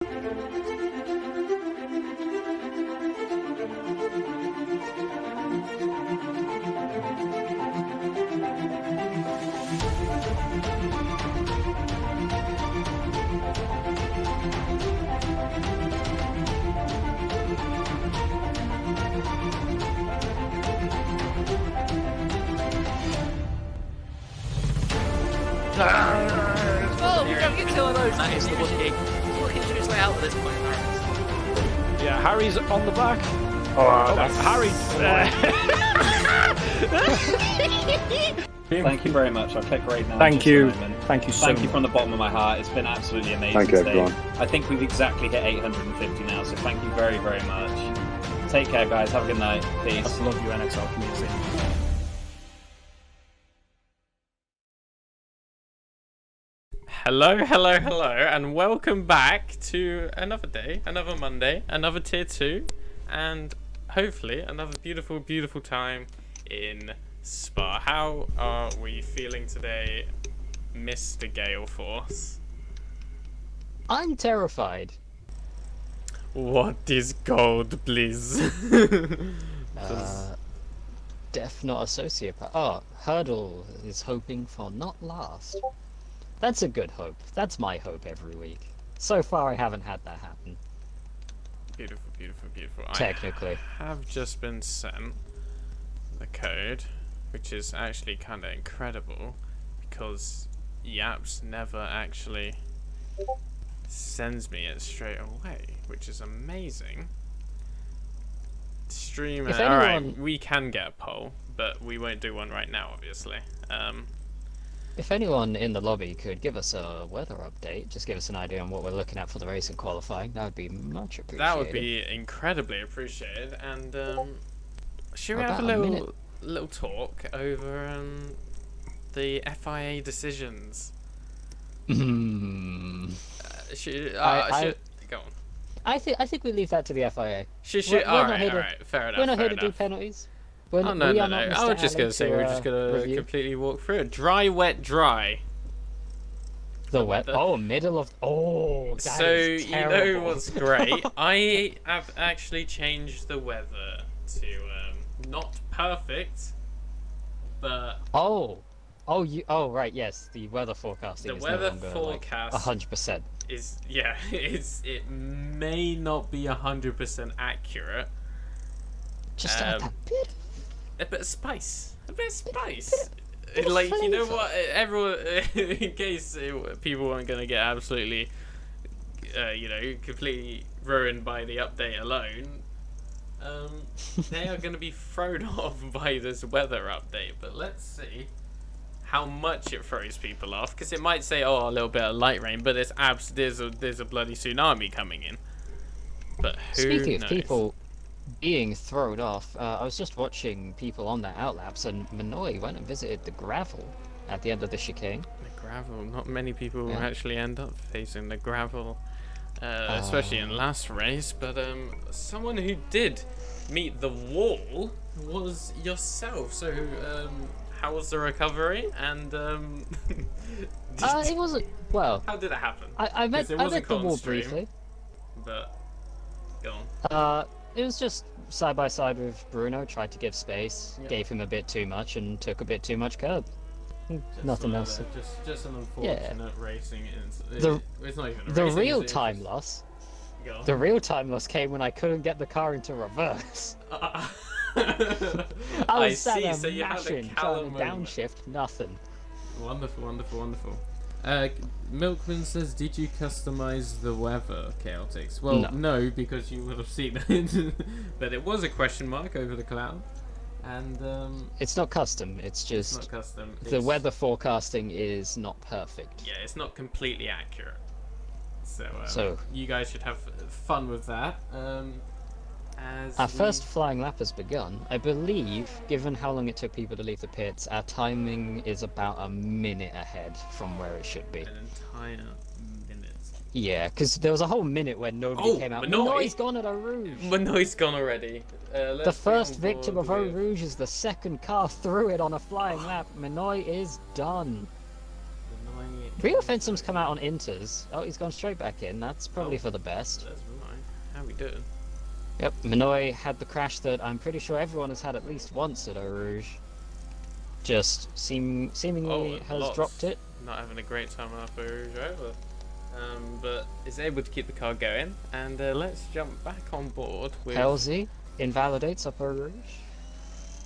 Oh, we don't get killed those. That is looking to his way out at this point. Yeah, Harry's on the back. Oh, that's Harry. Thank you very much. I'll click right now. Thank you. Thank you from the bottom of my heart. It's been absolutely amazing. Thank you, today. everyone. I think we've exactly hit 850 now, so thank you very, very much. Take care, guys. Have a good night. Peace. I love you, NXR community. Hello, and welcome back to another day, another Monday, another tier 2, and hopefully another beautiful, beautiful time in Spa. How are we feeling today, Mr. Gale Force? I'm terrified. What is gold, please? Death not a sociopath. Oh, Hurdle is hoping for not last. That's a good hope. That's my hope every week. So far I haven't had that happen. Beautiful, beautiful, beautiful. Technically. I have just been sent the code, which is actually kind of incredible because Yaps never actually sends me it straight away, which is amazing. Streamer, alright, we can get a poll, but we won't do one right now, obviously. If anyone in the lobby could give us a weather update, just give us an idea on what we're looking at for the race and qualifying, that would be much appreciated. That would be incredibly appreciated. And should we have a little talk over the FIA decisions? Go on. I think we leave that to the FIA. Alright, fair enough. We're not here to do penalties. No. I was just going to say we're just going to completely walk through it. Dry, wet, dry. The wet? Oh, middle of... Oh, that so, is terrible. You know what's great? I have actually changed the weather to not perfect, but... Oh, right, yes. The weather forecasting is no longer, forecast 100%. It may not be 100% accurate. Just add that bit. A bit of spice. Like, you know what? Everyone, in case people weren't going to get absolutely, completely ruined by the update alone, they are going to be thrown off by this weather update. But let's see how much it throws people off, because it might say, oh, a little bit of light rain, but there's a bloody tsunami coming in. But who Speaking knows? of people being thrown off, I was just watching people on their outlaps, and Minoy went and visited the gravel at the end of the chicane. The gravel. Not many people actually end up facing the gravel, especially in last race. But someone who did meet the wall was yourself. So how was the recovery? And it wasn't well. How did it happen? I met the wall briefly. But go on. It was just side by side with Bruno. Tried to give space, gave him a bit too much, and took a bit too much curb. Nothing else. Just an unfortunate racing. It's not even a the racing, real time loss. The real time loss came when I couldn't get the car into reverse. I was sat there so you mashing, had a trying to downshift, nothing. Wonderful. Milkman says, did you customize the weather, Chaotix? Well, no, because you would have seen it. But it was a question mark over the cloud. And it's not custom, it's just not custom. The weather forecasting is not perfect. Yeah, it's not completely accurate. So you guys should have fun with that. Our first flying lap has begun. I believe, given how long it took people to leave the pits, our timing is about a minute ahead from where it should be. An entire minute. Yeah, because there was a whole minute where nobody came out. Minoy's gone at Eau Rouge. Minoy's gone already. The first victim of Eau Rouge is the second car through it on a flying lap. Minoy is done. Minoy Rio Fensum's come out on inters. Oh, he's gone straight back in. That's probably for the best. That's right. How we doing? Yep, Minoy had the crash that I'm pretty sure everyone has had at least once at Eau Rouge. Just seemingly has lots. dropped it. Not having a great time on Eau Rouge either. But is able to keep the car going. And let's jump back on board with... Halsey invalidates up Eau Rouge.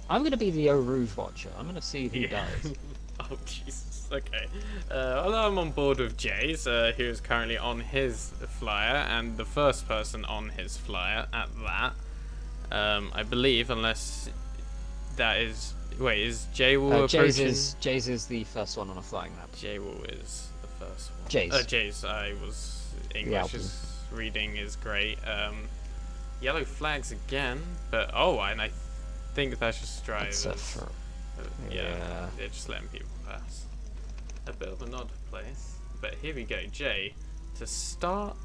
I'm going to be the Eau Rouge watcher. I'm going to see who dies. Oh, Jesus. Okay. Well, I'm on board with Jays, who is currently on his flyer, and the first person on his flyer at that. I believe, unless that is... Wait, is Jaywall approaching? Jays is the first one on a flying lap. Jaywall is the first one. Jays. Jays. I was... English reading is great. Yellow flags again, but... Oh, and I think that's just drivers. Yeah, they're just letting people pass. A bit of an odd place, but here we go. Jay, to start,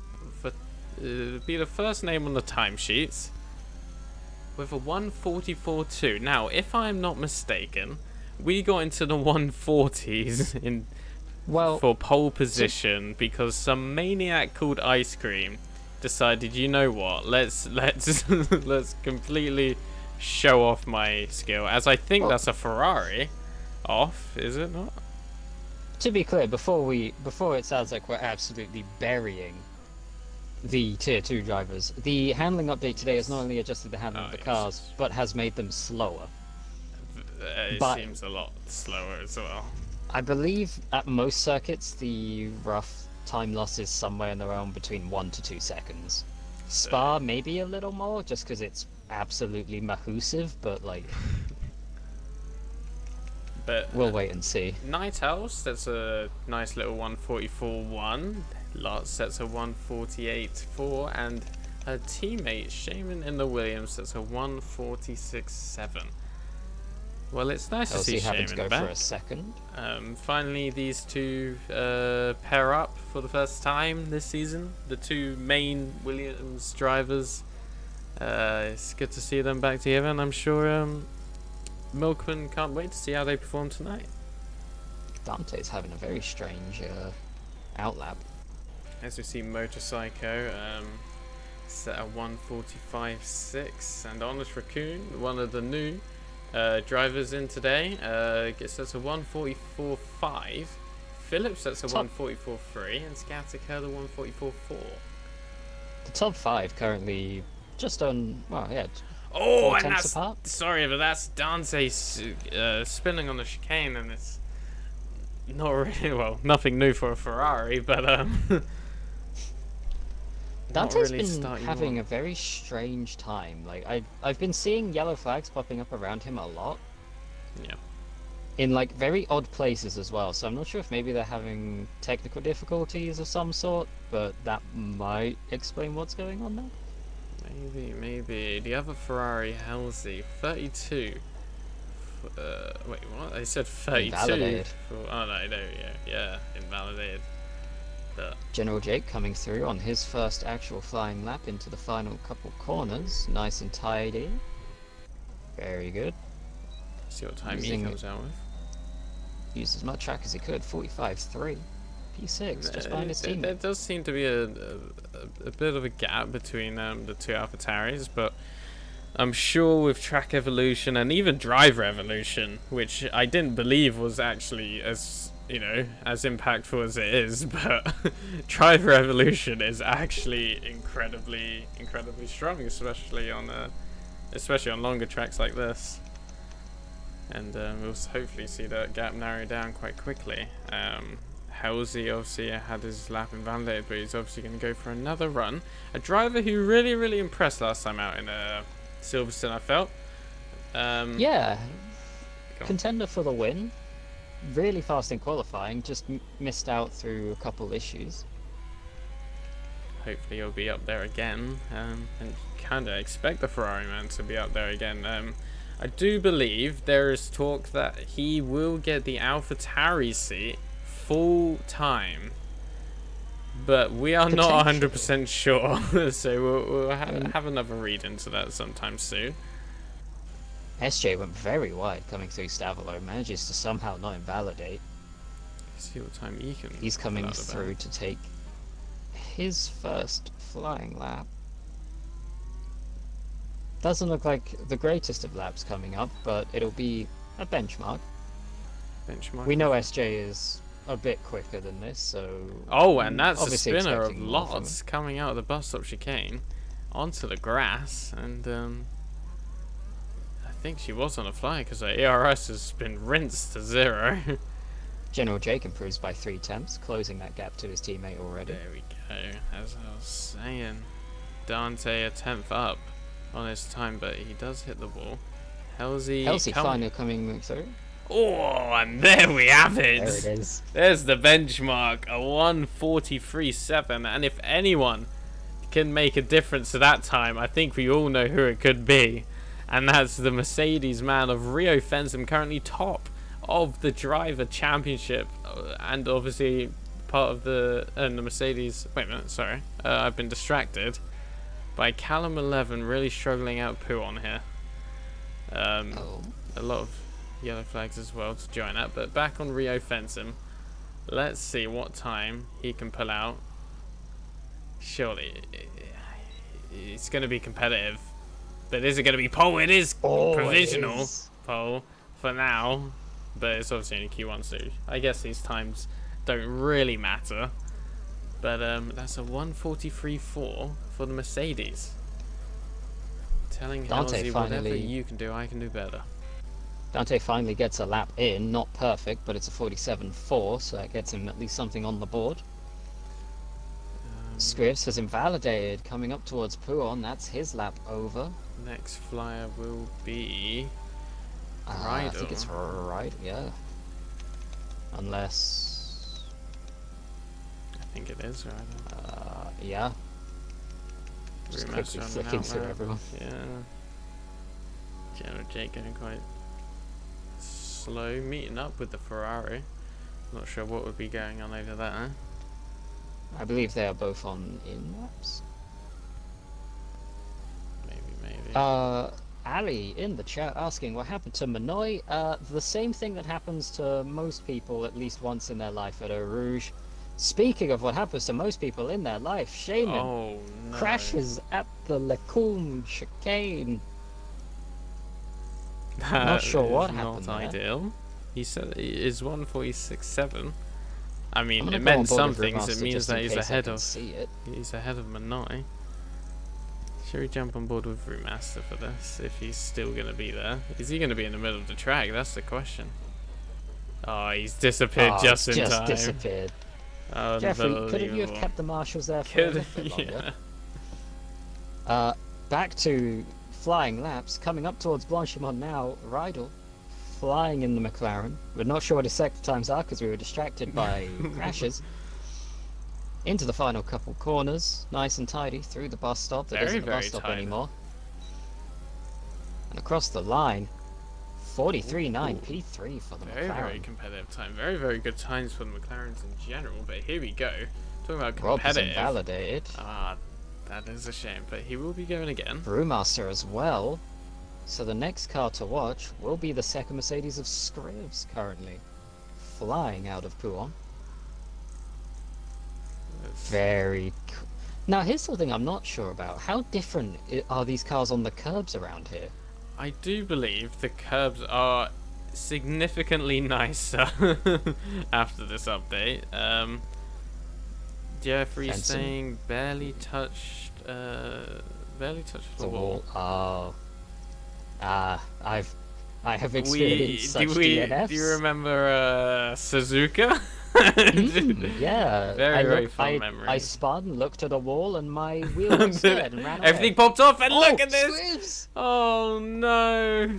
for be the first name on the timesheets with a 1:44.2. Now, if I'm not mistaken, we got into the 140s for pole position because some maniac called Ice Cream decided, you know what? Let's let's completely show off my skill, as I think that's a Ferrari off, is it not? To be clear, before it sounds like we're absolutely burying the tier 2 drivers, the handling update today has not only adjusted the handling of the cars, but has made them slower. It seems a lot slower as well. I believe at most circuits the rough time loss is somewhere in the realm between 1 to 2 seconds. Spa maybe a little more, just because it's absolutely mahoosive, but like... But we'll wait and see. Night Owls, that's a nice little 144.1. Lots, that's a 148.4. And her teammate, Shaman in the Williams, that's a 146.7. Well, it's nice to see Shaman go back. For a second. Finally, these two pair up for the first time this season. The two main Williams drivers. It's good to see them back together, and I'm sure Milkman can't wait to see how they perform tonight. Dante's having a very strange outlap. As we see Motorcycle set at 145.6, and Honest Raccoon, one of the new drivers in today, gets set to 144.5. Phillips sets to 144.3, and Scatica the 144.4. The top 5 currently just on, well, yeah. Oh, and that's apart. Sorry, but that's Dante spinning on the chicane, and it's not really nothing new for a Ferrari, but Dante's been having a very strange time. Like I've been seeing yellow flags popping up around him a lot. Yeah. In like very odd places as well. So I'm not sure if maybe they're having technical difficulties of some sort, but that might explain what's going on there. Maybe. The other Ferrari, Halsey, 32. Wait, what? I said 32. Invalidated. Oh, no, yeah, invalidated. General Jake coming through on his first actual flying lap into the final couple corners. Nice and tidy. Very good. See what time he comes out with. Used as much track as he could, 45.3. P6, just behind his team. There does seem to be a bit of a gap between the two AlphaTauris, but I'm sure with track evolution and even driver evolution, which I didn't believe was actually as impactful as it is, but driver evolution is actually incredibly strong, especially on longer tracks like this. And we'll hopefully see that gap narrow down quite quickly. Halsey obviously had his lap invalidated, but he's obviously going to go for another run. A driver who really impressed last time out in Silverstone, I felt. Yeah, contender for the win. Really fast in qualifying, just missed out through a couple issues. Hopefully he'll be up there again, and kind of expect the Ferrari man to be up there again. I do believe there is talk that he will get the AlphaTauri seat full time, but we are not 100% sure, so we'll have another read into that sometime soon. SJ went very wide coming through Stavolo, manages to somehow not invalidate. See what time he can. He's coming pull out the through back. to take his first flying lap. Doesn't look like the greatest of laps coming up, but it'll be a benchmark. Benchmark. We know SJ is a bit quicker than this, so... Oh, and that's a obviously spinner of expecting more from lots coming out of the bus stop chicane onto the grass, and I think she was on a fly because her ERS has been rinsed to 0. General Jake improves by 3 tenths, closing that gap to his teammate already. There we go. As I was saying, Dante a 10th up on his time, but he does hit the wall. Halsey finally coming through. Oh, and there we have it. There it is. There's the benchmark, a 1:43.7, and if anyone can make a difference to that time, I think we all know who it could be, and that's the Mercedes man of Rio Fensum, currently top of the driver championship, and obviously part of the Mercedes. Wait a minute, sorry, I've been distracted by Callum 11 really struggling out Puon here. A lot of yellow flags as well to join up, but back on Rio Fensum, let's see what time he can pull out. Surely it's going to be competitive, but is it going to be pole? It is provisional pole for now, but it's obviously only Q1, so I guess these times don't really matter. But that's a 1:43.4 for the Mercedes, telling Halsey whatever you can do, I can do better. Dante finally gets a lap in, not perfect, but it's a 47.4, so that gets him at least something on the board. Scripps has invalidated, coming up towards Puon, that's his lap over. Next flyer will be I think it's right, yeah. Unless... I think it is right. Yeah. Just quickly flicking through everyone. Yeah. General Jake going quite slow, meeting up with the Ferrari. Not sure what would be going on over there. I believe they are both on in laps. Maybe. Ali in the chat asking what happened to Manoy. The same thing that happens to most people at least once in their life at Eau Rouge. Speaking of what happens to most people in their life, Shaman crashes at the Lecombe chicane. Not sure what happened there. Not ideal. He said it is 1:46.7. I mean, it meant some things. It means that he's ahead of Manoy. Should we jump on board with Brewmaster for this, if he's still going to be there? Is he going to be in the middle of the track? That's the question. Oh, he's disappeared just in time. Disappeared. Jeffrey, couldn't you have kept the marshals there for a little bit longer? Yeah. Back to flying laps, coming up towards Blanchimont now, Rydell flying in the McLaren. We're not sure what his sector times are because we were distracted by crashes. Into the final couple corners, nice and tidy, through the bus stop that isn't the bus stop anymore. And across the line, 43.9 P3 for the McLaren. Very competitive time. Very, very good times for the McLarens in general. But here we go. Talking about Rob is competitive. invalidated. That is a shame, but he will be going again. Brewmaster as well. So the next car to watch will be the second Mercedes of Scribs currently. Flying out of Puon. Very cool. Now here's something I'm not sure about. How different are these cars on the curbs around here? I do believe the curbs are significantly nicer after this update. Jeffrey's saying barely touched the wall. Oh. I have experienced such DNFs. Do you remember Suzuka? Yeah. Very fun memory. I spun, looked at a wall, and my wheel was dead and ran away. Everything popped off, and look at this! Scribs! Oh no!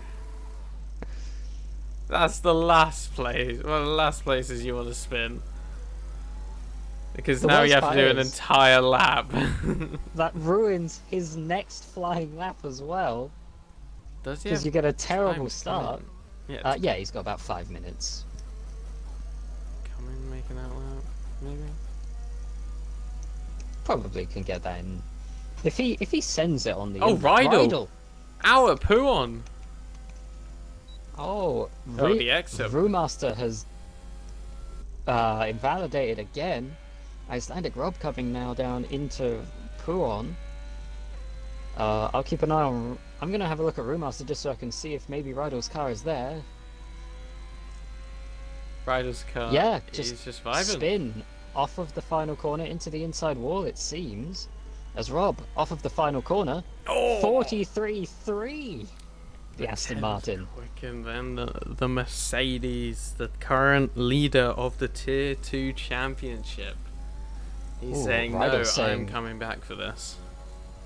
That's the last place. One of the last places you want to spin. Because now you have to do an entire lap. That ruins his next flying lap as well. Does he? Because you get a terrible start. Yeah, he's got about 5 minutes. Coming, making that lap, maybe. Probably can get that in. If he sends it on the Rydell! Our Puon! Oh, the exit. Brewmaster has invalidated again. Icelandic Rob coming now down into Puon. I'll keep an eye on... I'm going to have a look at Brewmaster just so I can see if maybe Rydell's car is there. Ryder's car. Yeah, He's just vibing. spin off of the final corner into the inside wall, it seems. As Rob, off of the final corner, 43.3. The Aston Martin. Quicker than the Mercedes, the current leader of the Tier 2 Championship. He's saying, no, I'm coming back for this.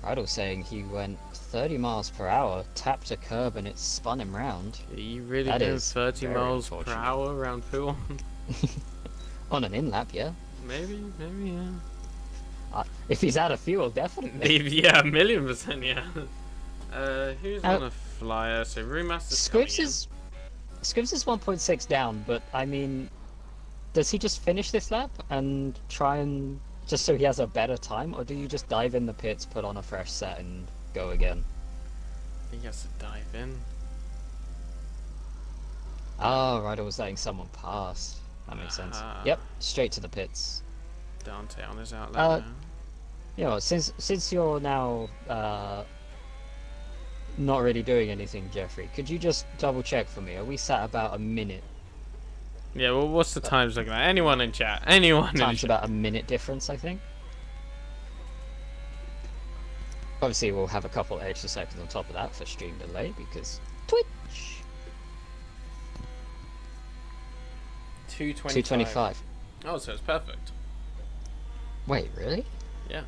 Rydell saying he went 30 miles per hour, tapped a curb, and it spun him round. Are you really That doing is 30 very miles per unfortunate. hour around Puon? On an in-lap, yeah. Maybe, yeah. If he's out of fuel, definitely. Yeah, 1,000,000%, yeah. Who's on a flyer? So Brewmaster's coming in. Scribbs is 1.6 down, but I mean, does he just finish this lap and try and just so he has a better time, or do you just dive in the pits, put on a fresh set, and go again? I think he has to dive in. Oh, right, I was letting someone pass. That makes sense. Yep, straight to the pits. Dante on his outlet now. You know, since you're now not really doing anything, Jeffrey, could you just double check for me? Are we sat about a minute? Yeah, well, what's the times looking like? Anyone in chat? Anyone in Time's chat? about a minute difference, I think. Obviously, we'll have a couple extra seconds on top of that for stream delay because Twitch. 2:25. Oh, so it's perfect. Wait, really? Yeah.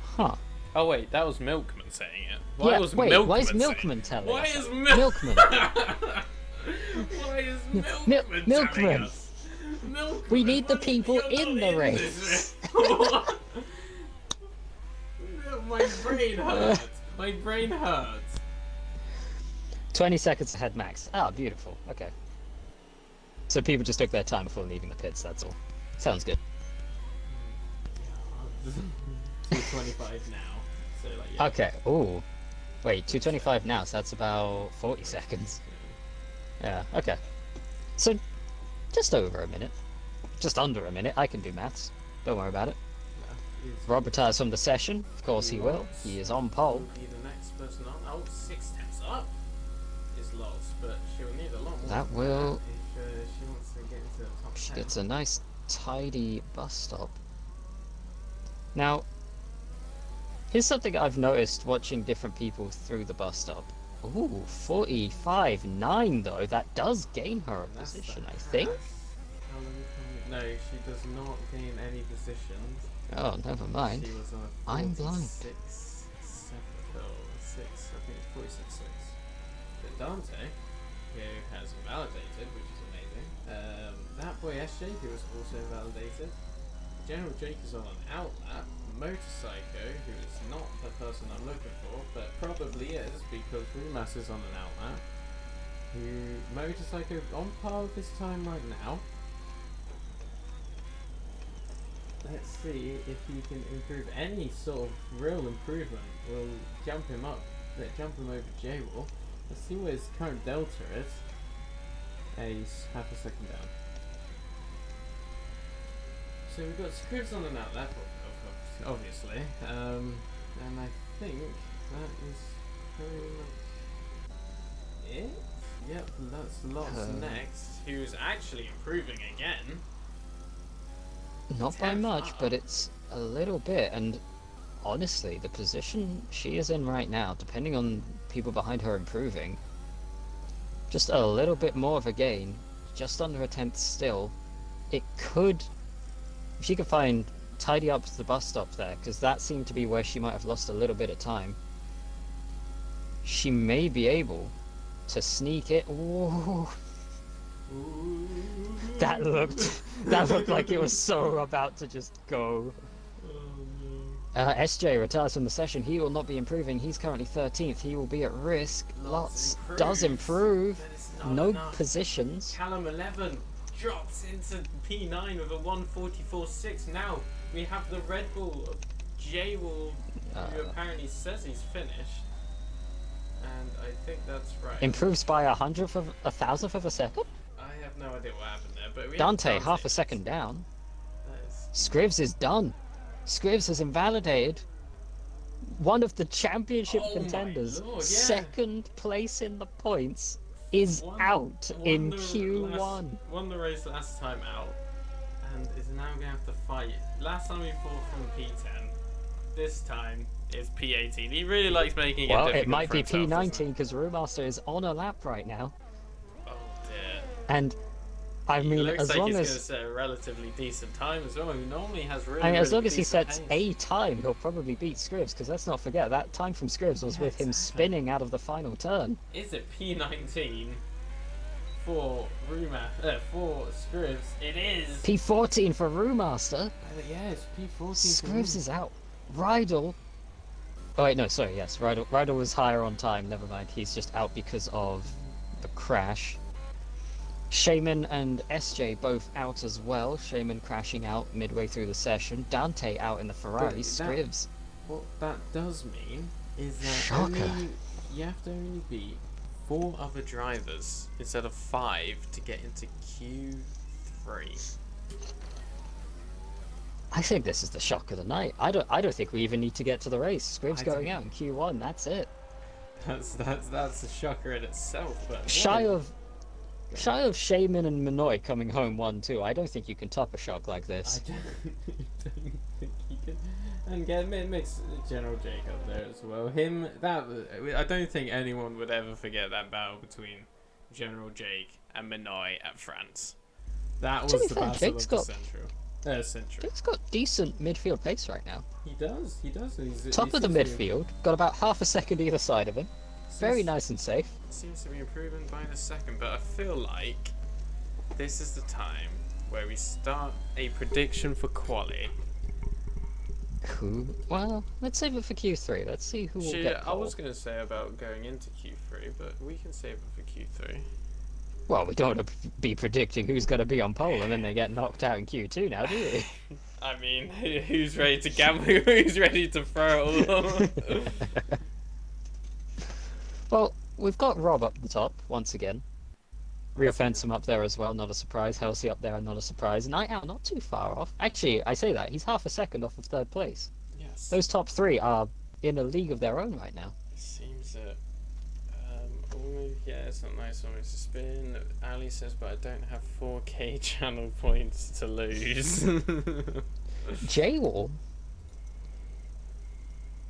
Huh. Oh wait, that was Milkman saying it. Why Yeah, was wait, Milkman why is saying Milkman it? telling Why us is that? Milkman? Why is Milkman Milkman. telling us? Milkman, We need the what? people You're in not the race. this. My brain hurts. My brain hurts. 20 seconds ahead max. Ah, beautiful. Okay. So people just took their time before leaving the pits, that's all. Sounds good. 2:25 now. So like yeah. Okay, ooh. Wait, 2:25 now, so that's about 40 seconds. Yeah, okay. So, just over a minute. Just under a minute, I can do maths. Don't worry about it. Rob retires from the session, of course he will. He is on pole. Be the next person on. Oh, 6 steps up is lost, but she'll need a lot more. That than will- that if she wants to get into the top She 10. gets a nice, tidy bus stop. Now, here's something I've noticed watching different people through the bus stop. Ooh, 45.9 though. That does gain her a That's the position, I think. pass. How long can we- No, she does not gain any positions. Oh, never mind. She was on a I'm blind. 46, 7, or 6, I think it's 46, 6. But Dante, who has invalidated, which is amazing. That boy SJ, who was also invalidated. General Jake is on an outlap. Motorcycle, who is not the person I'm looking for, but probably is because Rumas is on an outlap. Motorcycle on par with his time right now. Let's see if he can improve any sort of real improvement. We'll jump him up, jump him over J-Wall. Let's see what his current delta is. He's half a second down. So we've got Scribs on an outlap, obviously, and I think that is pretty much it. Yep, that's Lots next, who's actually improving again. Not by 10th much, up. but it's a little bit, and honestly, the position she is in right now, depending on people behind her improving, just a little bit more of a gain, just under a 10th still, it could, if she could tidy up the bus stop there, because that seemed to be where she might have lost a little bit of time, she may be able to sneak it. Ooh. That looked like it was so about to just go. SJ retires from the session. He will not be improving. He's currently 13th. He will be at risk. Lots does improve. But it's not No enough. positions. Callum 11 drops into P9 with a 1:44.6. Now we have the Red Bull of J-Wall, who apparently says he's finished. And I think that's right. Improves by a thousandth of a second. I have no idea what happened there, but we Dante, have half a second down. That is... Scrivs is done. Scrivs has invalidated one of the championship Oh my contenders. lord, yeah. Second place in the points is out in Q1. Won the race last time out, and is now going to have to fight. Last time he fought from P10. This time is P18. He really likes making it Well, difficult it might for be himself, doesn't P19 because Brewmaster is on a lap right now. it? Oh dear. And I He mean, looks as like long he's as going to set a relatively decent time as well. He normally has really, I mean, as really long as he decent sets pace. a time, he'll probably beat Scrivs. Because let's not forget that time from Scrivs was Yeah, with him exactly. spinning out of the final turn. Is it P19 for for Scrivs? It is. P14 for Brewmaster. Yeah, it's P14. Scrivs is out. Rydell. Oh wait, no, sorry. Yes, Rydell was higher on time. Never mind. He's just out because of the crash. Shaman and SJ both out as well. Shaman crashing out midway through the session. Dante out in the Ferrari. But Scrivs. What that does mean is that Shocker. you have to only beat 4 other drivers instead of 5 to get into Q3. I think this is the shock of the night. I don't think we even need to get to the race. Scrivs I going don't- out in Q1. That's it. That's a shocker in itself. But what Shy a- of Shaman and Minoy coming home 1-2. I don't think you can top a shock like I this. don't think he can. And again, mix General Jake up there as well. I don't think anyone would ever forget that battle between General Jake and Minoy at France. That To was be the fair, battle Jake's of the got- century. Jake's got decent midfield pace right now. He does. Top of the seems to be- midfield. Got about half a second either side of him. Very seems- nice and safe. Seems to be improving by the second, but I feel like this is the time where we start a prediction for quali. Well, let's save it for Q3. Let's see who will get I pole. was going to say about going into Q3, but we can save it for Q3. Well, we don't want to be predicting who's going to be on pole and then they get knocked out in Q2 now, do we? I mean, who's ready to gamble? Who's ready to throw it all on? Well, we've got Rob up the top once again. Rio Fensom up there as well, not a surprise. Halsey up there, not a surprise. Night Out, not too far off. Actually, I say that, he's half a second off of third place. Yes. Those top 3 are in a league of their own right now. Seems that. Yeah, it's not nice on me to spin. Ali says, but I don't have 4K channel points to lose. J-Wall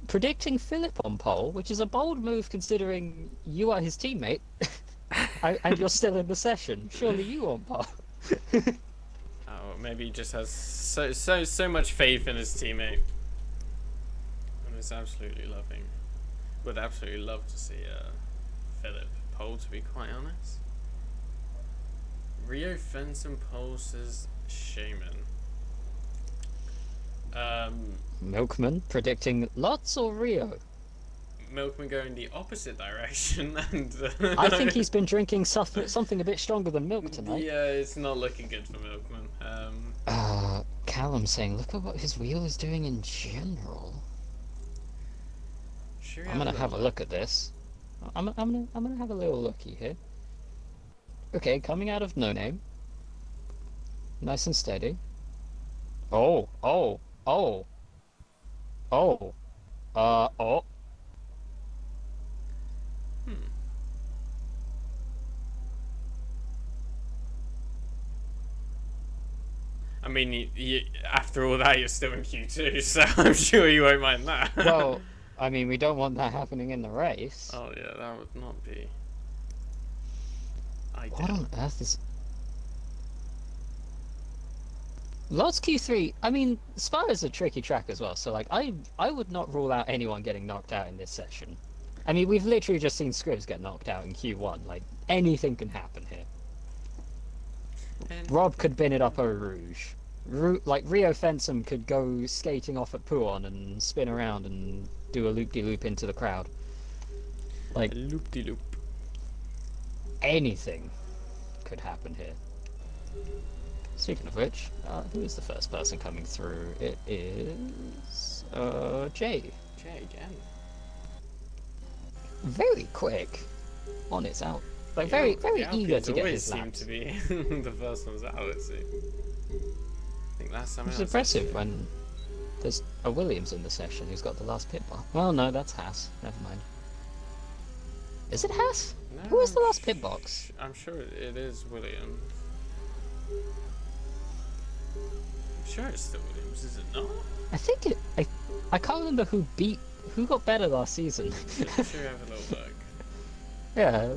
predicting Philip on pole, which is a bold move considering you are his teammate and you're still in the session. Surely you on pole. Oh, maybe he just has so much faith in his teammate, and is absolutely loving. Would absolutely love to see Philip pole, to be quite honest. Rio Fenton pole says Shaman. Milkman predicting Lots or Rio. Milkman going the opposite direction, and I think he's been drinking something a bit stronger than milk tonight. Yeah, it's not looking good for Milkman. Callum saying, look at what his wheel is doing in general. Sure, I'm gonna have a look at this. I'm gonna have a little looky here. Okay, coming out of No Name. Nice and steady. Oh. Oh. I mean, after all that, you're still in Q2, so I'm sure you won't mind that. Well, I mean, we don't want that happening in the race. Oh yeah, that would not be ideal. What on earth is... Lots Q3, I mean, Spa is a tricky track as well, so like, I would not rule out anyone getting knocked out in this session. I mean, we've literally just seen Scrivs get knocked out in Q1, like, anything can happen here. And Rob could bin it up over Rouge. Like, Rio Fensom could go skating off at Puon and spin around and do a loop-de-loop into the crowd. Like, loop-de-loop. anything could happen here. Speaking of which, who is the first person coming through? It is... Jay. Jay again. Very quick on its out. Like very The eager Alpines to get always his seem laps. to be the first ones out. Let's see. I think last time It's out, impressive when there's a Williams in the session who's got the last pit box. Well, no, that's Haas. Never mind. Is it Haas? No, Who was the last pit box? I'm sure it is Williams. I'm sure it's still Williams, is it not? I think it. I can't remember who got better last season. I'm sure you have a little look. Yeah.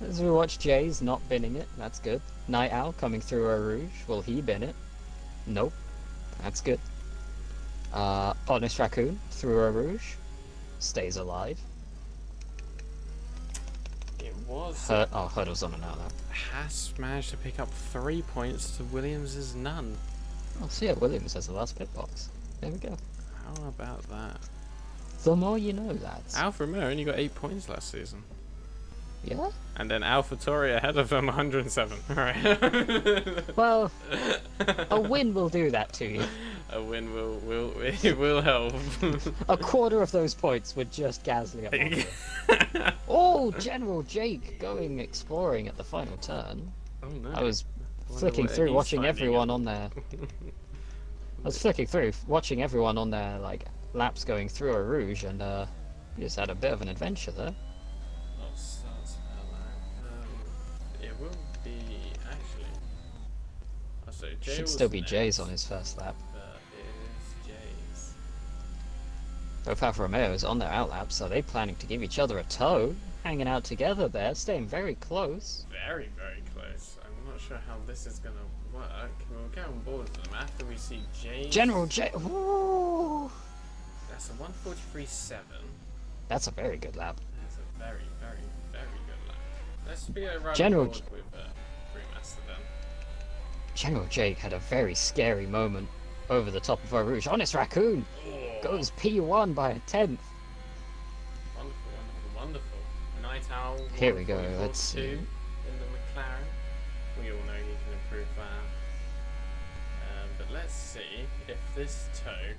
As we watch Jay's not binning it, that's good. Night Owl coming through a Rouge, will he bin it? Nope. That's good. Honest Raccoon through a Rouge, stays alive. It was. Hurdle's on and out now. Haas managed to pick up 3 points to Williams's none. Oh, so yeah, Williams has the last pit box. There we go. How about that? The more you know, lads. Alfa Romeo only got 8 points last season. Yeah? And then AlphaTauri ahead of them, 107. Alright. Well, a win will do that to you. A win will help. A quarter of those points were just Gasly up. Oh, General Jake going exploring at the final turn. Oh no. I was Wonder flicking what through, he's watching finding everyone out. on there. I was flicking through, watching everyone on their like laps going through a Rouge, and we just had a bit of an adventure there. Oh, starts it will be actually. Oh, so Jay Should was still be next, Jay's on his first lap. but it is Jay's. Both Alfa Romeos on their outlaps, so they planning to give each other a tow, hanging out together there, staying very close. Very, very close. I'm not sure how this is gonna work. We'll get on board with them after we see Jay's. General Jay, ooh, That's a 143.7. that's a very good lap. That's a very, very, very good lap. Let's be right General on board with Brewmaster then. General Jake had a very scary moment over the top of our Rouge. Honest Raccoon Oh, goes P1 by a tenth. wonderful, wonderful, wonderful. Night Owl. Here we go, 144.2 let's see. in the McLaren. We all know he can improve that. But let's see if this tow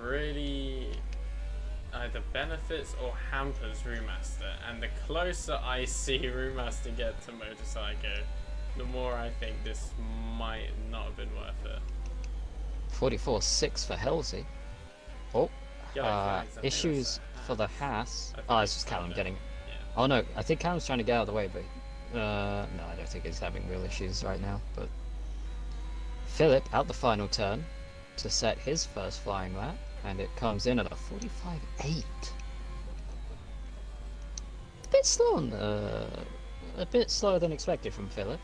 really either benefits or hampers Brewmaster. And the closer I see Brewmaster get to Motorcycle, the more I think this might not have been worth it. 44.6 for Halsey. Oh, Yeah, I think that's issues a for the Haas. Haas. I think Oh, it's it's just Callum Honda. getting. Yeah. Oh no, I think Callum's trying to get out of the way, but no, I don't think he's having real issues right now. But Philip out the final turn to set his first flying lap, and it comes in at a 45.8. A bit slow on a bit slower than expected from Philip.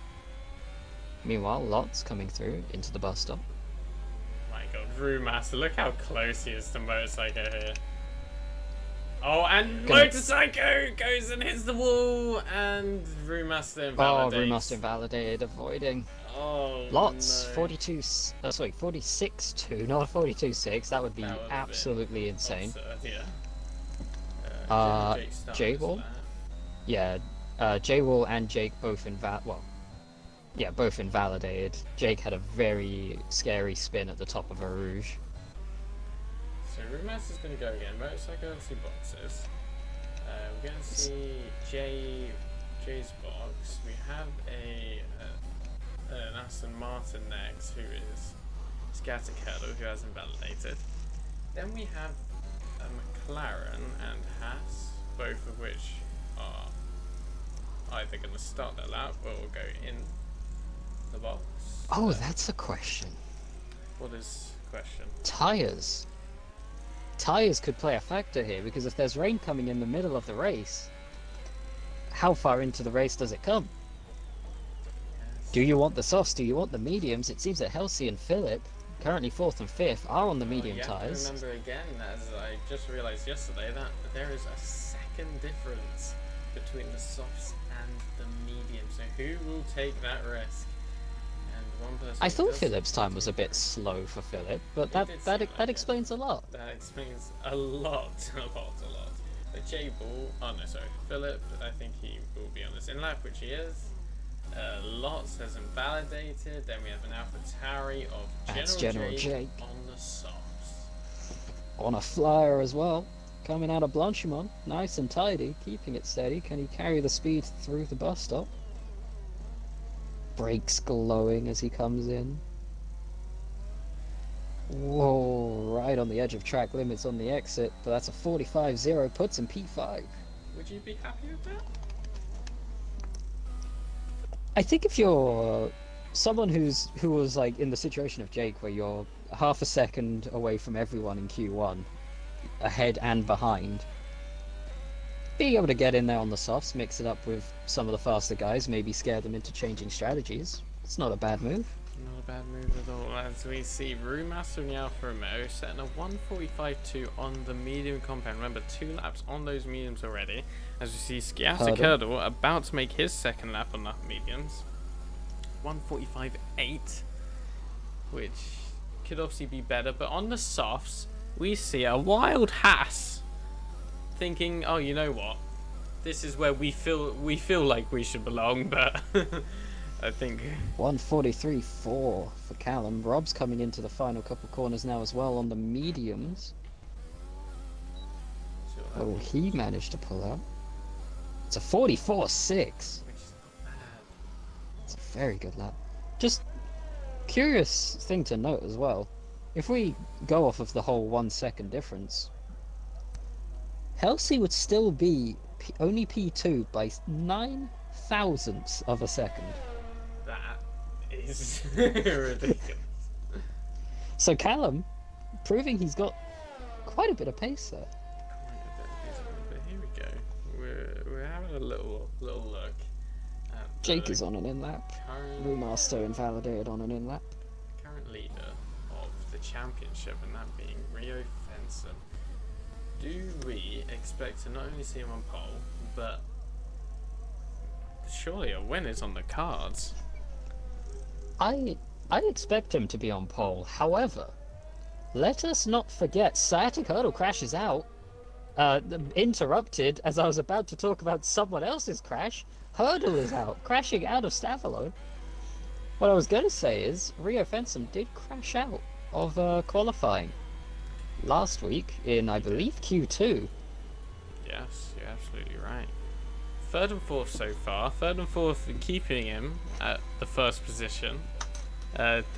Meanwhile, Lots coming through into the bus stop. My god, Brewmaster, look how close he is to Motorcycle here. Oh, and Gonna- Motorcycle goes and hits the wall, and Brewmaster Oh, invalidates. Brewmaster invalidated, avoiding. Oh, Lots, no. 46.2, not 42.6. That would be That would've been absolutely insane. Absurd, yeah. Jake starts J-Wall? that. Yeah, J-Wall and Jake both both invalidated. Jake had a very scary spin at the top of a Rouge. So Brewmaster's going to go again. Motorcycle obviously boxes. We're going to see Jay's box. We have an Aston Martin next, who is Scattercurdle, who has invalidated. Then we have a McLaren and Haas, both of which are either going to start their lap or will go in the box. Oh, that's a question. What is the question? Tires. Tires could play a factor here, because if there's rain coming in the middle of the race, how far into the race does it come? Do you want the softs? Do you want the mediums? It seems that Halsey and Philip, currently 4th and 5th, are on the medium you tyres. have to remember again, as I just realised yesterday, that there is a second difference between the softs and the medium. So who will take that risk? And one person. I thought does Philip's time take was a bit risk. slow for Philip, but It that did seem that like that it. explains a lot. That explains a lot. The J-Ball, oh no, sorry, Philip, I think he will be on this in lap, which he is. Lots has invalidated. Then we have an AlphaTauri of That's General General Jake Jake. on the softs. On a flyer as well, coming out of Blanchimont, nice and tidy, keeping it steady. Can he carry the speed through the bus stop? Brakes glowing as he comes in. Whoa, right on the edge of track limits on the exit, but that's a 45.0, puts him P5. Would you be happy with that? I think if you're someone who was like in the situation of Jake, where you're half a second away from everyone in Q1, ahead and behind, being able to get in there on the softs, mix it up with some of the faster guys, maybe scare them into changing strategies, it's not a bad move. Not a bad move at all. As we see Rumaster in the Alfa Romeo setting a 1:45.2 on the medium compound. Remember, 2 laps on those mediums already. As we see Skiatic Hurdle about to make his second lap on the mediums. 1:45.8, which could obviously be better. But on the softs, we see a wild Haas thinking, oh, you know what? This is where we feel like we should belong, but I think 1:43.4 for Callum. Rob's coming into the final couple corners now as well on the mediums. Oh, he managed to pull out. It's a 44.6. which is not bad. It's a very good lap. Just curious thing to note as well. If we go off of the whole 1 second difference, Halsey would still be only P2 by 9 thousandths of a second. That is ridiculous. So Callum, proving he's got quite a bit of pace there. But here we go. We're having a little look. At Jake is on an in-lap. current, Brewmaster invalidated on an in-lap. current leader of the championship, and that being Rio Fenson. Do we expect to not only see him on pole, but surely a win is on the cards? I expect him to be on pole. However, let us not forget Sciatic Hurdle crashes out. Interrupted as I was about to talk about someone else's crash. Hurdle is out, crashing out of Stavalo. What I was going to say is Rio Fenson did crash out of qualifying last week in, I believe, Q2. Yes, you're absolutely right. Third and fourth so far. Third and fourth keeping him at the first position.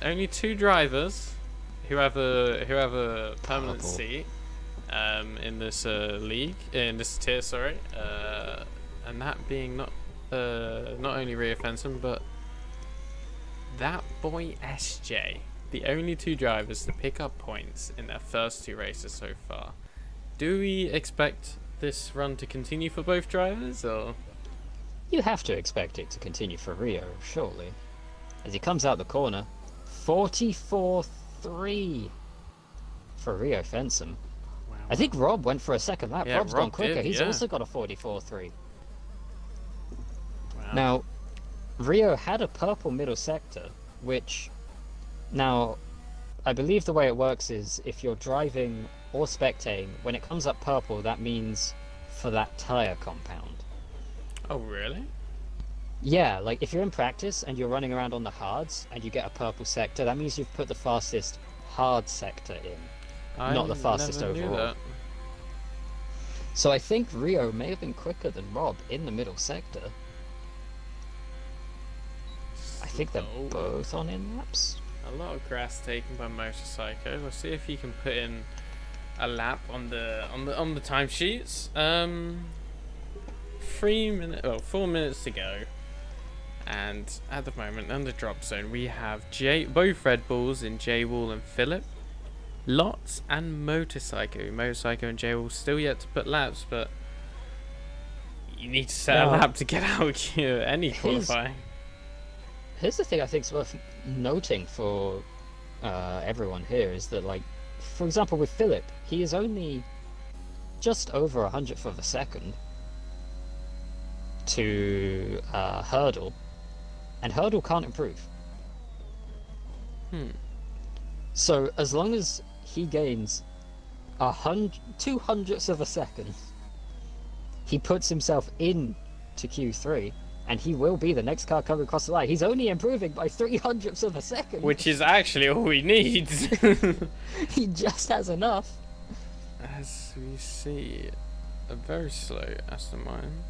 Only 2 drivers who have a permanent Purple. seat in this league, in this tier, sorry. And that being not only Rio Fenson, but that boy SJ. The only 2 drivers to pick up points in their first 2 races so far. Do we expect this run to continue for both drivers, or? You have to expect it to continue for Rio, surely. As he comes out the corner, 44.3 for Rio Fenson. Wow. I think Rob went for a second lap. Yeah, Rob's Rob gone quicker. did, He's yeah. also got a 44.3. Wow. Now, Rio had a purple middle sector, which, now, I believe the way it works is if you're driving or spectating, when it comes up purple, that means for that tyre compound. Oh, really? Yeah, like if you're in practice and you're running around on the hards and you get a purple sector, that means you've put the fastest hard sector in, not the fastest never knew overall. that. So I think Rio may have been quicker than Rob in the middle sector. I think they're Oh, both on in-laps. a lot of grass taken by Motorcycle. We'll see if he can put in a lap on the timesheets. 4 minutes to go. And at the moment, on the drop zone, we have both Red Bulls in J Wall and Phillip. Lots and Motorcycle. Motorcycle and J Wall still yet to put laps, but you need to set a Now, lap to get out here any qualifying. Here's the thing I think is worth noting for everyone here is that, like, for example, with Philip, he is only just over 100th of a second to Hurdle, and Hurdle can't improve. So as long as he gains 200ths of a second, he puts himself in to Q3, and he will be the next car coming across the line. He's only improving by 300ths of a second. Which is actually all he needs. He just has enough. as we see a very slow Aston Martin.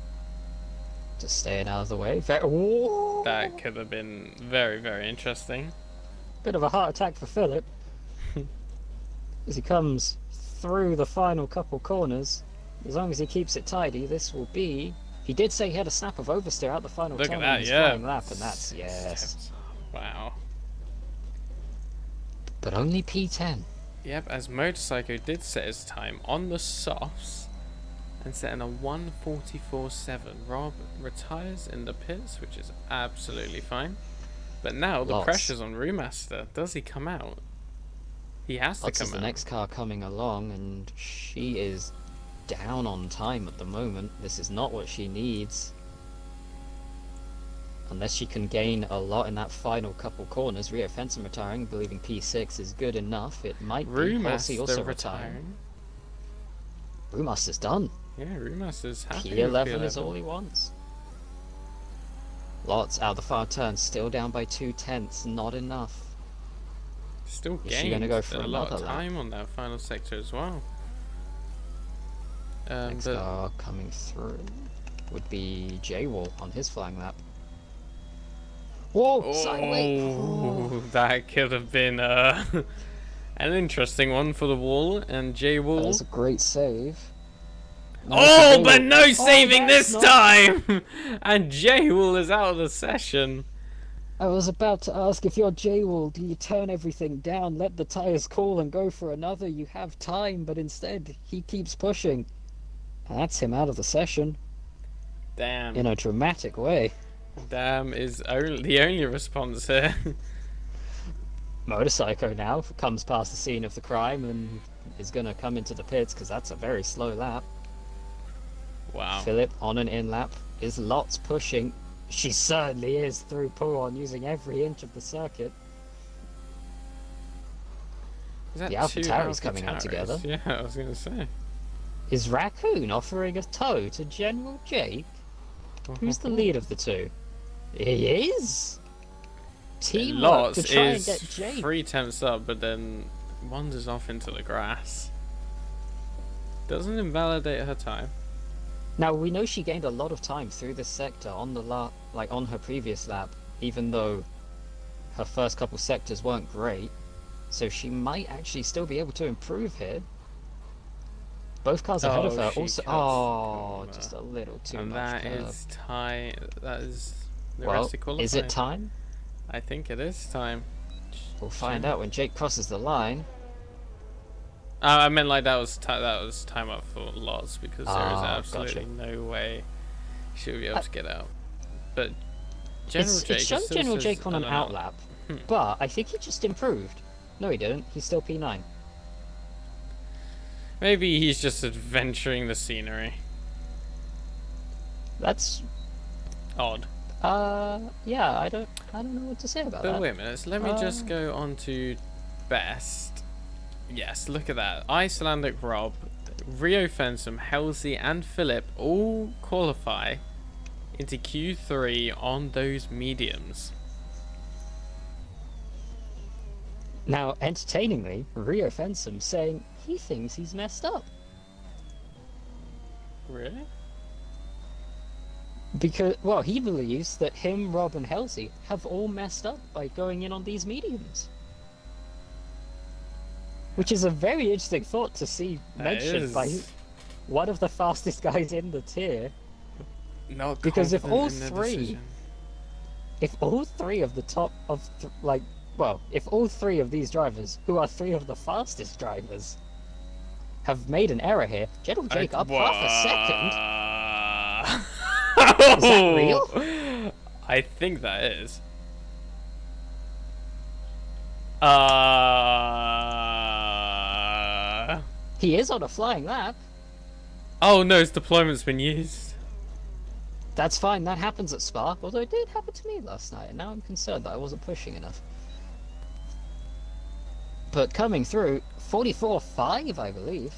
Just staying out of the way. Whoa! That could have been very, very interesting. Bit of a heart attack for Philip. As he comes through the final couple corners. As long as he keeps it tidy, this will be... He did say he had a snap of oversteer out the final Look turn at that, on his yeah. flying lap, and that's... Yes. Wow. But only P10. Yep, as Motorcycle did set his time on the softs and set in a 1:44.7. Rob retires in the pits, which is absolutely fine. But now the pressure's on Remaster. Does he come out? He has to come out. The next car coming along, and she is down on time at the moment. This is not what she needs. Unless she can gain a lot in that final couple corners. Rio Fenton retiring, believing P6 is good enough. It might be Halsey also retiring. Brewmaster's done. Yeah, Brewmaster's happy. P11 is all he wants. Lots out the far turn, still down by 2/10, not enough. Still Is she gonna go for a lot of another time on that final sector as well. Next car coming through would be J-Wall on his flying lap. Whoa! Sideways! Oh, that could have been an interesting one for the wall, and J-Wall. That was a great save. Oh, but no saving this time! And J-Wall is out of the session. I was about to ask, if you're J-Wall, do you turn everything down, let the tyres cool and go for another? You have time, but instead he keeps pushing. And that's him out of the session. Damn. In a dramatic way. Damn is the only response here. Motorcycle now comes past the scene of the crime and is going to come into the pits because that's a very slow lap. Wow. Philip on an in lap is lots pushing. She certainly is through Pouron, using every inch of the circuit. The AlphaTauri's coming out together. Yeah, I was going to say. Is Raccoon offering a tow to General Jake? Who's the lead of the two? He is! Teamwork to try and get Jake. 3 tenths up, but then wanders off into the grass. Doesn't invalidate her time. Now, we know she gained a lot of time through this sector on the on her previous lap, even though her first couple sectors weren't great. So she might actually still be able to improve here. Both cars ahead of her. Also, just a little too much. And that is time. That is the well, rest of qualifying. Is it time? I think it is time. We'll find out when Jake crosses the line. I meant like that was time up for lots, because there is absolutely no way she'll be able to get out. But It showed General Jake on an outlap, but I think he just improved. No, he didn't. He's still P9. Maybe he's just adventuring the scenery. That's odd. Yeah, I don't know what to say about that. But wait a minute, let me just go on to best. Yes, look at that. Icelandic Rob, Rio Fensom, Halsey and Philip all qualify into Q3 on those mediums. Now, entertainingly, Rio Fensom saying he thinks he's messed up. Really? Because, well, he believes that him, Rob and Halsey have all messed up by going in on these mediums. Which is a very interesting thought to see mentioned by one of the fastest guys in the tier. Not because if all three of the top of if all three of these drivers, who are three of the fastest drivers, have made an error here, General Jake up half a second. Is that real? I think that is. He is on a flying lap. Oh no, his deployment's been used. That's fine, that happens at Spa, although it did happen to me last night, and now I'm concerned that I wasn't pushing enough. But coming through, 44.5, I believe.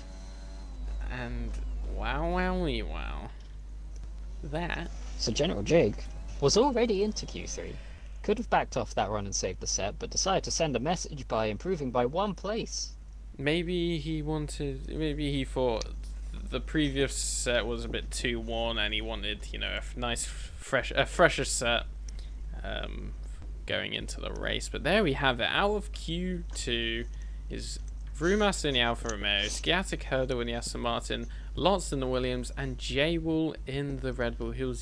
And wow. That. So General Jake was already into Q3. Could have backed off that run and saved the set, but decided to send a message by improving by 1 place. Maybe he thought the previous set was a bit too worn, and he wanted, a nice, fresher set going into the race. But there we have it. Out of Q2 is Rumas in the Alfa Romeo, Skiatic Herder in the Aston Martin, Lotz in the Williams, and J-Wool in the Red Bull, who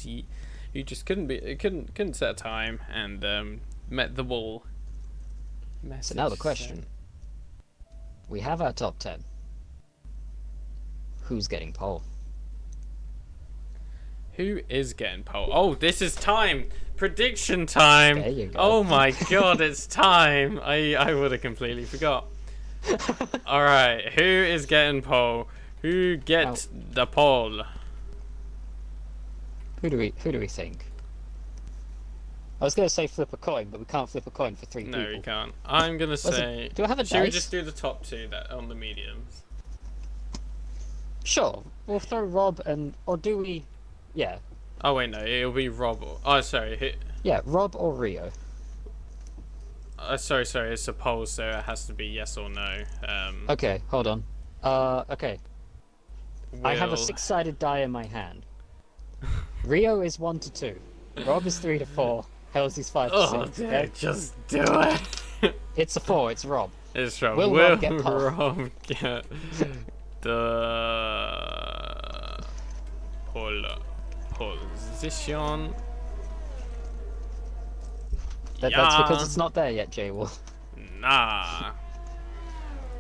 just couldn't set a time and met the wall. So now the question. We have our top 10. Who's getting pole? Who is getting pole? Oh, this is time! Prediction time! There you go. Oh my god, it's time! I would have completely forgot. Alright, who is getting pole? Who gets the pole? Who do we think? I was going to say flip a coin, but we can't flip a coin for 3 people. No, we can't. I'm going to say... Do I have a Should we dice? just do the top 2 that on the mediums? Sure. We'll throw Rob and... Or do we... Yeah. Oh wait, no, it'll be Rob or... Oh, sorry. Yeah, Rob or Rio. Sorry, it's a poll, so it has to be yes or no. Okay, hold on. Okay. I have a 6-sided die in my hand. Rio is 1 to 2. Rob is 3 to 4. Hellsy's 5 to 6. Okay? Just do it. It's a 4. It's Rob. It's Rob. Will Rob get pole? Rob get the pole position? That's because it's not there yet, J-Wool. Nah.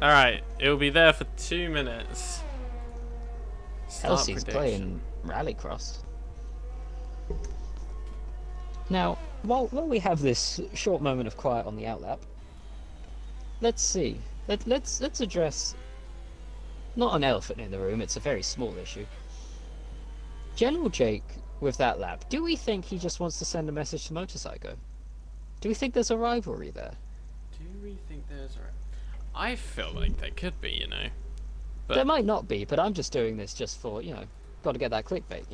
Alright, it'll be there for 2 minutes. Hellsy's playing Rallycross. Now, while we have this short moment of quiet on the outlap, let's see. Let's address not an elephant in the room. It's a very small issue. General Jake with that lap. Do we think he just wants to send a message to Motorcycle? Do we think there's a rivalry there? Do we think there's a... I feel like there could be, But... There might not be, but I'm just doing this just for, got to get that clickbait,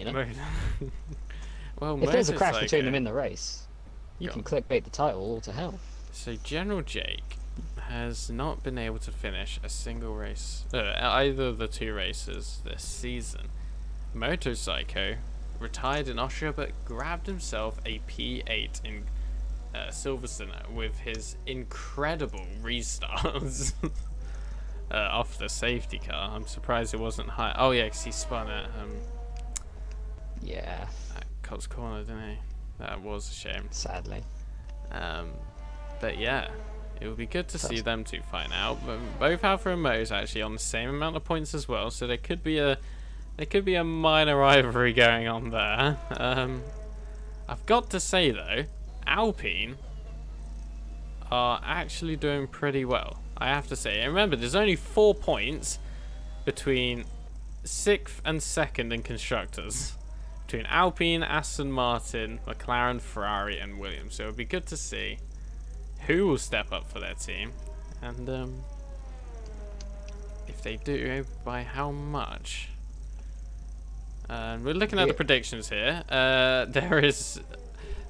Well, if there's a crash between them in the race, you can clickbait the title all to hell. So General Jake has not been able to finish a single race, either of the 2 races this season. Motorcycle retired in Austria, but grabbed himself a P8 in Silverstone with his incredible restarts off the safety car. I'm surprised it wasn't high. Oh yeah, because he spun at Yeah. Cott's Corner, didn't he? That was a shame. Sadly. But yeah, it would be good to see them 2 fight out. But both Alpha and Mo's actually on the same amount of points as well, so there could be a minor rivalry going on there. I've got to say though, Alpine are actually doing pretty well, I have to say. And remember, there's only 4 points between 6th and 2nd in constructors. Between Alpine, Aston Martin, McLaren, Ferrari, and Williams. So it would be good to see who will step up for their team, and if they do, by how much. We're looking at the predictions here. There is...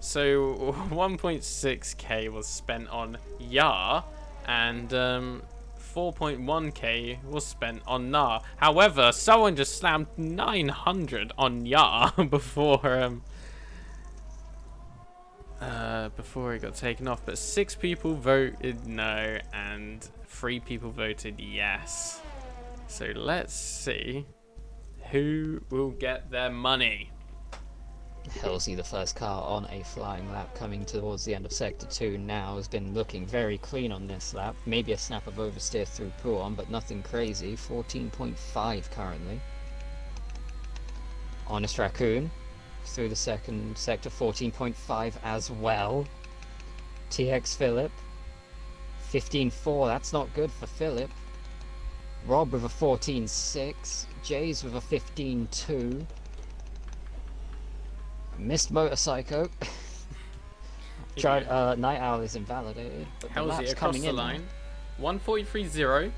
So 1.6k was spent on Yar, and 4.1k was spent on Nar. However, someone just slammed 900 on Yar before it got taken off. But 6 people voted no, and 3 people voted yes. So let's see who will get their money. Hellsy, the first car on a flying lap, coming towards the end of Sector 2 now, has been looking very clean on this lap. Maybe a snap of oversteer through Pouon, but nothing crazy. 14.5 currently. Honest Raccoon through the second sector, 14.5 as well. TX Phillip, 15.4, that's not good for Phillip. Rob with a 14.6, Jays with a 15.2. Missed Motorcycle. Tried, Night Owl is invalidated. But the How's lap's it across coming the in line? 143.0.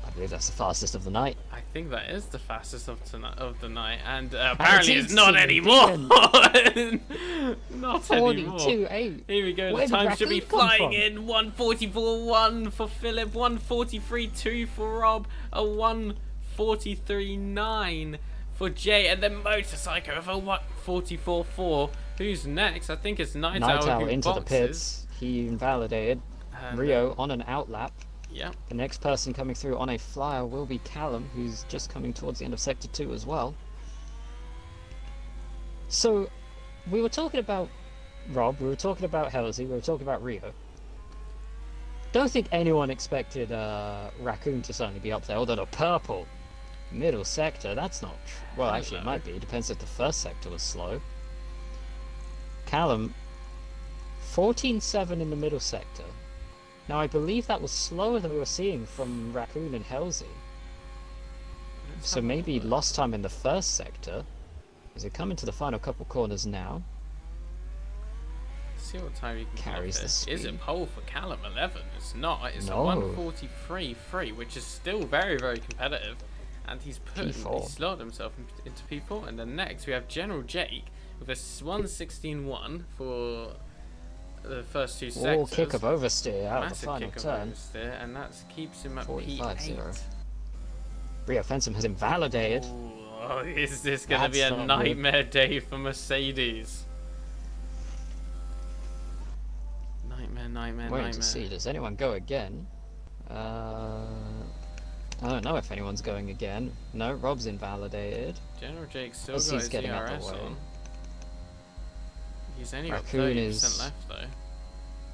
I believe that's the fastest of the night. I think that is the fastest of the night, and apparently it's not Attitude anymore. Beacon. Not anymore. 42.8. Here we go. Where The did time should be Raccoon come flying from? in. 144.1 for Philip. 143.2 for Rob. A 143.9 for Jay, and then Motorcycle of a 144.4. Who's next? I think it's Night Owl who into the boxes. pits. He invalidated And, Rio on an outlap. Yeah. The next person coming through on a flyer will be Callum, who's just coming towards the end of Sector 2 as well. So, we were talking about Rob, we were talking about Halsey, we were talking about Rio. Don't think anyone expected Raccoon to suddenly be up there, although the purple middle sector, that's not... Well, actually it might be, it depends if the first sector was slow. Callum, 14.7 in the middle sector. Now, I believe that was slower than we were seeing from Raccoon and Halsey. So maybe lost time in the first sector. As we come into the final couple corners now. See what time you can Carries the speed. Is it pole for Callum 11? It's not. It's No. a 143.3, which is still very, very competitive. And he's slotted himself into P4. And then next we have General Jake with a 116.1 for the first two sectors. Kick of oversteer out of the Massive final kick turn. of oversteer, and that keeps him at 45-0. P8. Rio Fensom has invalidated. Oh, is this going to be That's a not nightmare day for Mercedes? Nightmare. Waiting to see, does anyone go again? I don't know if anyone's going again. No, Rob's invalidated. General Jake still As got he's his getting out the ERS way. on. He's only got Raccoon 30% is- left though.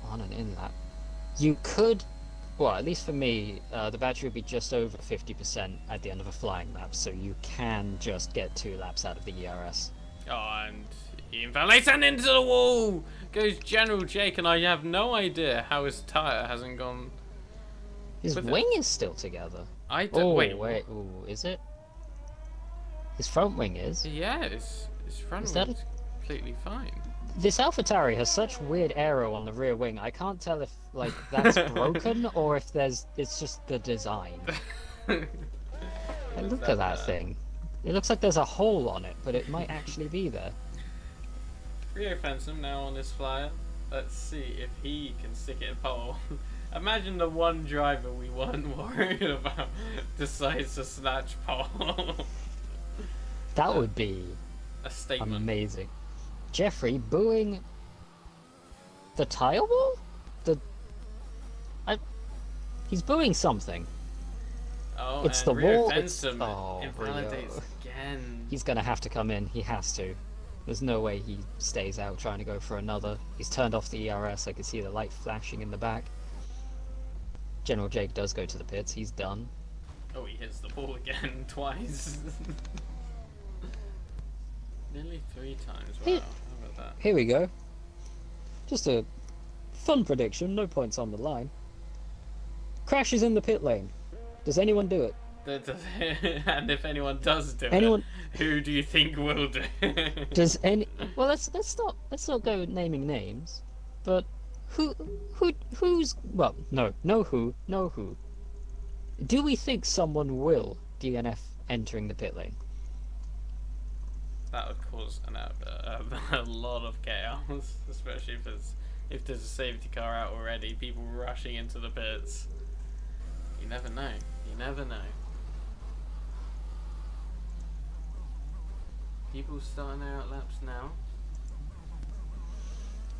On an in-lap. You could... Well, at least for me, the battery would be just over 50% at the end of a flying lap, so you can just get 2 laps out of the ERS. Oh, and he invalidates and into the wall! Goes General Jake, and I have no idea how his tyre hasn't gone... His With wing is still together. I don't... Oh, wait. Ooh, is it? His front wing is. Yeah, his front Is that wing's completely fine. This AlphaTauri has such weird aero on the rear wing. I can't tell if like that's broken or if it's just the design. Like, look at that thing. It looks like there's a hole on it, but it might actually be there. Rio Fensom now on this flyer. Let's see if he can stick it in pole. Imagine the one driver we weren't worried about decides to snatch pole. That would be A statement. amazing. Jeffrey booing the tire wall? He's booing something. Oh, It's and the Rio wall, Fensom oh, invalidates Rio. again. He's gonna have to come in. He has to. There's no way he stays out trying to go for another. He's turned off the ERS. I can see the light flashing in the back. General Jake does go to the pits. He's done. Oh, he hits the ball again twice. Nearly 3 times. Wow, how about that? Here we go. Just a fun prediction. No points on the line. Crashes in the pit lane. Does anyone do it? And if anyone does do Anyone- it, who do you think will do it? Does any? Well, let's not go naming names. But who's well? No who. Do we think someone will DNF entering the pit lane? That would cause a lot of chaos, especially if there's a safety car out already. People rushing into the pits. You never know. You never know. People starting their laps now.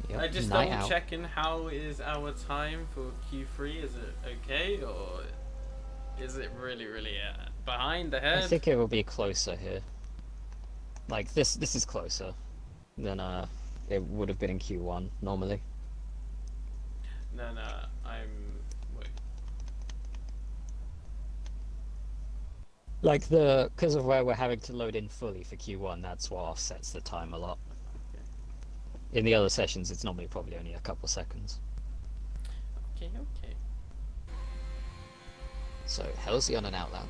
Yep, I just night double out. checking, how is our time for Q3? Is it okay, or is it really behind I ahead? think it will be closer here. Like this is closer than it would have been in Q1 normally. No, wait. Like because of where we're having to load in fully for Q1, that's what offsets the time a lot. In the other sessions, it's normally probably only a couple seconds. Okay. So Halsey on an outlap.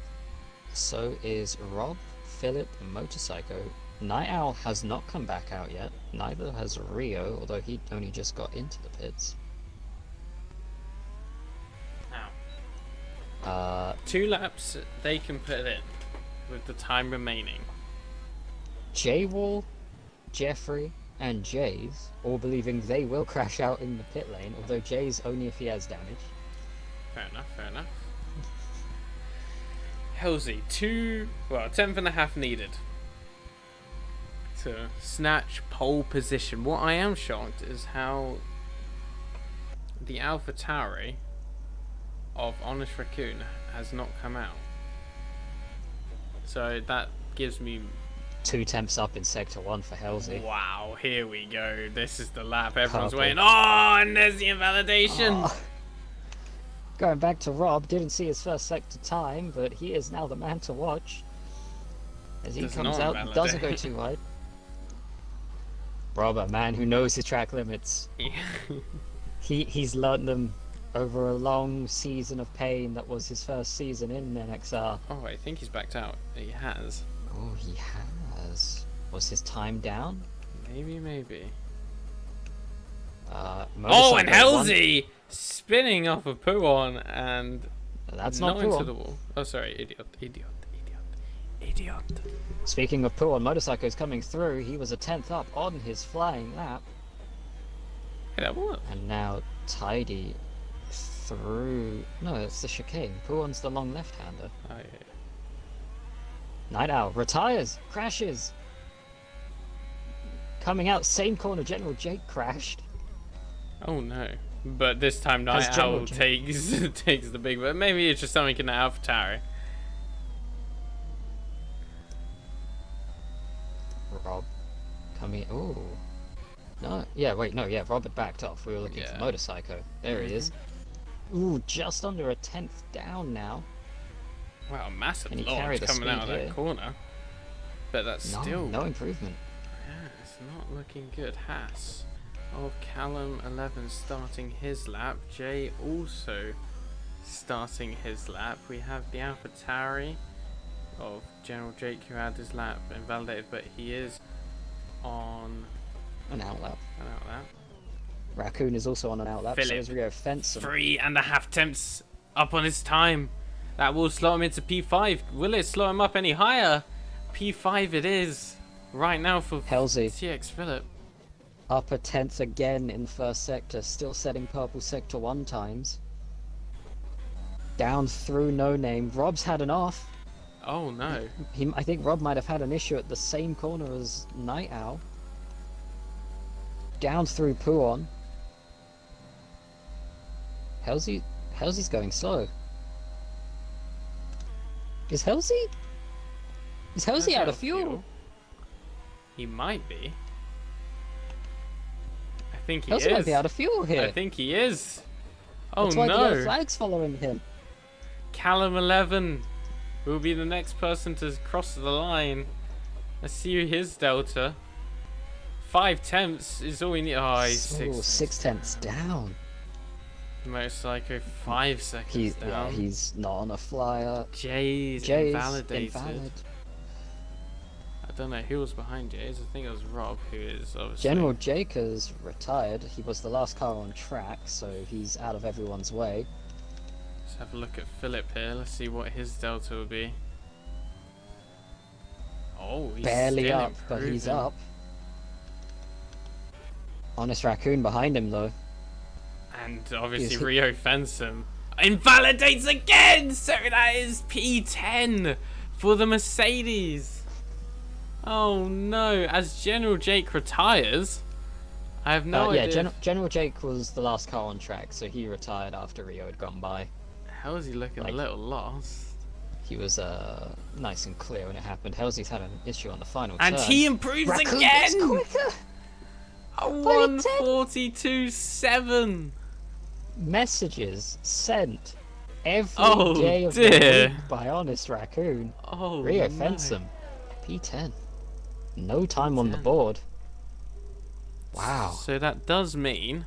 So is Rob, Philip, and Motorcycle. Night Owl has not come back out yet. Neither has Rio, although he only just got into the pits. Now. 2 laps they can put in with the time remaining. J-Wall, Jeffrey, and Jays all believing they will crash out in the pit lane, although Jays only if he has damage. Fair enough, fair enough. Halsey, 10th and a half needed to snatch pole position. What I am shocked is how the AlphaTauri of Honest Raccoon has not come out. So that gives me 2 temps up in Sector 1 for Halsey. wow, here we go. This is the lap everyone's Purple. waiting. Oh, and there's the invalidation. Oh. Going back to Rob, didn't see his first sector time, but he is now the man to watch. As he Does comes not out, doesn't go too wide. Rob, a man who knows his track limits. He's learned them over a long season of pain that was his first season in NXR. Oh, I think he's backed out. He has. Oh, he has. Was his time down? Maybe. Oh, And Halsey spinning off of Puon and That's not into Puon. the wall. Oh, sorry, idiot. Speaking of Puon, Motorcycle's coming through. He was a 10th up on his flying lap. Hey, that was. And now Tidy through... No, it's the chicane. Puon's the long left-hander. Oh, yeah. Night Owl retires, crashes. Coming out, same corner, General Jake crashed. Oh no! But this time, Has Night Jumbo Owl Jake- takes the big. But maybe it's just something in the AlphaTauri. Rob coming... Ooh. No, yeah, wait, no, yeah, Robert backed off. We were looking Yeah. for Motorcycle. There he is. Ooh, just under a 10th down now. Wow, massive Can he carry launch the coming out of speed that here? corner. But that's No, still. no improvement. Yeah, it's not looking good. Haas of Callum 11 starting his lap. Jay also starting his lap. We have the AlphaTauri of General Jake who had his lap invalidated, but he is on An outlap. an outlap. Raccoon is also on an outlap, so Philip, is Rio Fenson. 3.5 temps up on his time. That will slow him into P5. Will it slow him up any higher? P5 it is. Right now for Halsey TX Philip. up a 10th again in first sector, still setting purple sector 1 times. Down through No Name. Rob's had an off. Oh no. I think Rob might have had an issue at the same corner as Night Owl. Down through Puon. Halsey's going slow. Is Halsey out of fuel? He might be. I think he Halsey is. might be out of fuel here. I think he is. Oh That's why the no. yellow flag's following him. Callum 11 will be the next person to cross the line. Let's see his delta. 5 temps is all we need. Oh, he's Ooh, 6. 6/10 down. Motorcycle 5 seconds down. He's not on a flyer. Jay's Jay's invalidated. invalid. I don't know who was behind Jay's. I think it was Rob, who is obviously. General Jake has retired. He was the last car on track, so he's out of everyone's way. Let's have a look at Philip here. Let's see what his delta will be. Oh, he's Barely still up, but he's improving. up. Honest Raccoon behind him, though. And obviously He's- Rio Fensom invalidates again! So that is P10 for the Mercedes. Oh no, as General Jake retires, I have no Yeah, idea. General Jake was the last car on track, so he retired after Rio had gone by. How is he looking Like- a little lost? He was nice and clear when it happened. Halsey's had an issue on the final And turn. he improves Raccoon again! is quicker! A By 10. 1:42.7. Messages sent every Oh, day of dear. the week by Honest Raccoon. Oh Rio no. Fensom, P10. No time on the P10. board. Wow. So that does mean